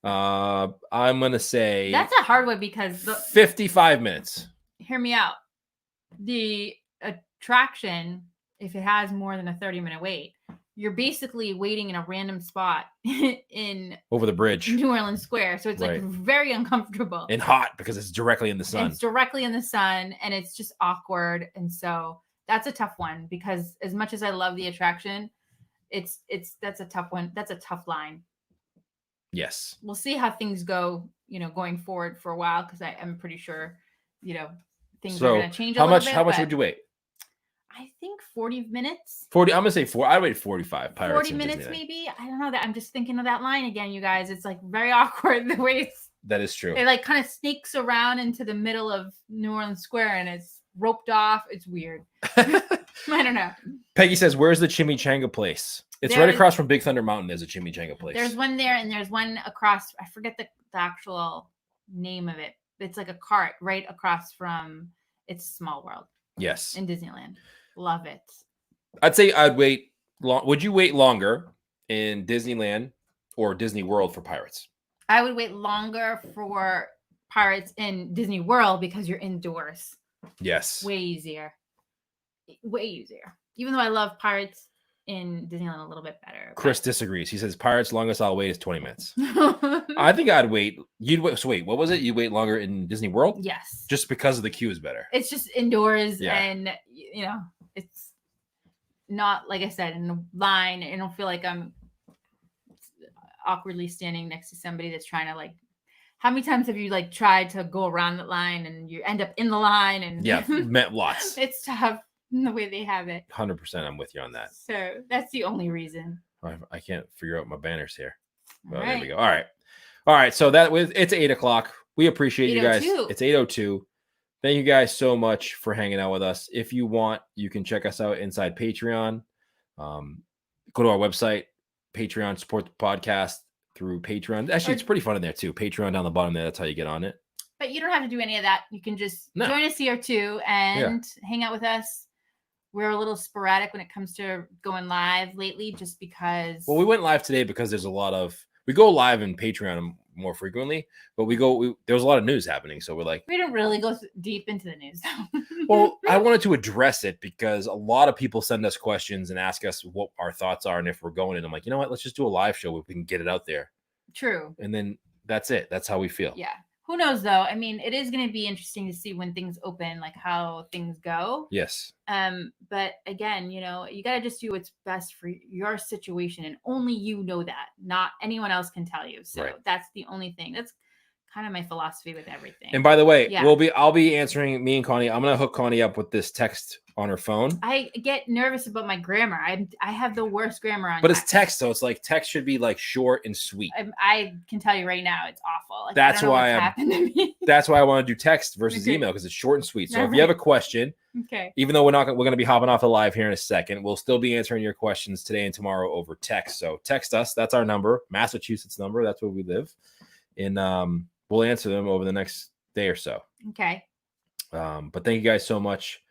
[SPEAKER 2] I'm gonna say
[SPEAKER 1] that's a hard one because
[SPEAKER 2] 55 minutes.
[SPEAKER 1] Hear me out. The attraction, if it has more than a 30-minute wait, you're basically waiting in a random spot in
[SPEAKER 2] over the bridge,
[SPEAKER 1] New Orleans Square. So it's like very uncomfortable
[SPEAKER 2] and hot because it's directly in the sun.
[SPEAKER 1] It's directly in the sun, and it's just awkward. And so that's a tough one because as much as I love the attraction, that's a tough one. That's a tough line.
[SPEAKER 2] Yes.
[SPEAKER 1] We'll see how things go, going forward for a while because I am pretty sure, things are going to change a little bit.
[SPEAKER 2] How much would you wait?
[SPEAKER 1] I think 40 minutes.
[SPEAKER 2] 40. I'm going to say 4. I'd wait 45. Pirates
[SPEAKER 1] 40 minutes maybe. I don't know that. I'm just thinking of that line again, you guys. It's like very awkward the way
[SPEAKER 2] that is true.
[SPEAKER 1] It like kind of sneaks around into the middle of New Orleans Square and it's roped off. It's weird. I don't know.
[SPEAKER 2] Peggy says, "Where's the chimichanga place?" It's right across from Big Thunder Mountain. There's a chimichanga place.
[SPEAKER 1] There's one there, and there's one across. I forget the actual name of it. It's like a cart right across from It's Small World.
[SPEAKER 2] Yes.
[SPEAKER 1] In Disneyland. Love it.
[SPEAKER 2] I'd say I'd wait long. Would you wait longer in Disneyland or Disney World for Pirates?
[SPEAKER 1] I would wait longer for Pirates in Disney World because you're indoors.
[SPEAKER 2] Yes.
[SPEAKER 1] Way easier. Way easier. Even though I love Pirates in Disneyland a little bit better.
[SPEAKER 2] Chris disagrees. He says Pirates longest I'll wait is 20 minutes. I think I'd wait. You'd wait. So wait, what was it? You wait longer in Disney World?
[SPEAKER 1] Yes.
[SPEAKER 2] Just because of the queue is better.
[SPEAKER 1] It's just indoors and it's not, like I said, in the line. I don't feel like I'm awkwardly standing next to somebody that's trying to how many times have you tried to go around the line and you end up in the line and
[SPEAKER 2] met lots.
[SPEAKER 1] It's tough in the way they have it.
[SPEAKER 2] 100%. I'm with you on that.
[SPEAKER 1] So that's the only reason.
[SPEAKER 2] I can't figure out my banners here.
[SPEAKER 1] Right.
[SPEAKER 2] There we go. All right. So it's 8:00. We appreciate you guys. It's 8:02. Thank you guys so much for hanging out with us. If you want, you can check us out inside Patreon. Go to our website, Patreon, support the podcast through Patreon. Actually, it's pretty fun in there too. Patreon down the bottom there. That's how you get on it.
[SPEAKER 1] But you don't have to do any of that. You can just join us here too and hang out with us. We're a little sporadic when it comes to going live lately, just because. Well,
[SPEAKER 2] we went live today because there's we go live in Patreon more frequently, but there was a lot of news happening. So we
[SPEAKER 1] didn't really go deep into the news.
[SPEAKER 2] Well, I wanted to address it because a lot of people send us questions and ask us what our thoughts are and if we're going. And I'm like, you know what? Let's just do a live show where we can get it out there.
[SPEAKER 1] True.
[SPEAKER 2] And then that's it. That's how we feel.
[SPEAKER 1] Yeah. Who knows though? I mean, it is going to be interesting to see when things open, how things go.
[SPEAKER 2] Yes.
[SPEAKER 1] But again, you got to just do what's best for your situation, and only you know that. Not anyone else can tell you. So that's the only thing. That's kind of my philosophy with everything.
[SPEAKER 2] And by the way, I'll be answering me and Connie. I'm gonna hook Connie up with this text on her phone.
[SPEAKER 1] I get nervous about my grammar. I have the worst grammar on.
[SPEAKER 2] But it's text, so it's text should be short and sweet.
[SPEAKER 1] I can tell you right now, it's awful.
[SPEAKER 2] That's why
[SPEAKER 1] happened to me.
[SPEAKER 2] That's why I want to do text versus email because it's short and sweet. So if you have a question, even though we're gonna be hopping off the live here in a second, we'll still be answering your questions today and tomorrow over text. So text us. That's our number, Massachusetts number. That's where we live. And we'll answer them over the next day or so.
[SPEAKER 1] Okay.
[SPEAKER 2] But thank you guys so much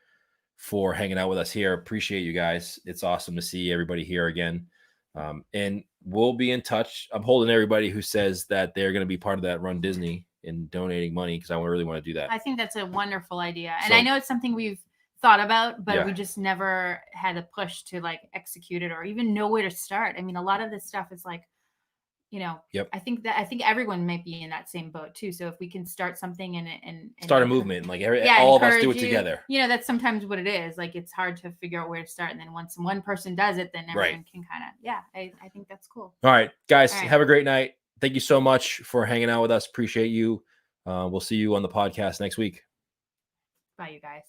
[SPEAKER 2] for hanging out with us here. Appreciate you guys. It's awesome to see everybody here again. And we'll be in touch. I'm holding everybody who says that they're going to be part of that Run Disney and donating money because I really want to do that.
[SPEAKER 1] I think that's a wonderful idea. And I know it's something we've thought about, but we just never had a push to execute it or even know where to start. I mean, a lot of this stuff is I think everyone might be in that same boat too. So if we can start something and start
[SPEAKER 2] a movement, all of us do it together.
[SPEAKER 1] That's sometimes what it is. It's hard to figure out where to start. And then once one person does it, then everyone can kind of, I think that's cool.
[SPEAKER 2] All right, guys, have a great night. Thank you so much for hanging out with us. Appreciate you. We'll see you on the podcast next week.
[SPEAKER 1] Bye, you guys.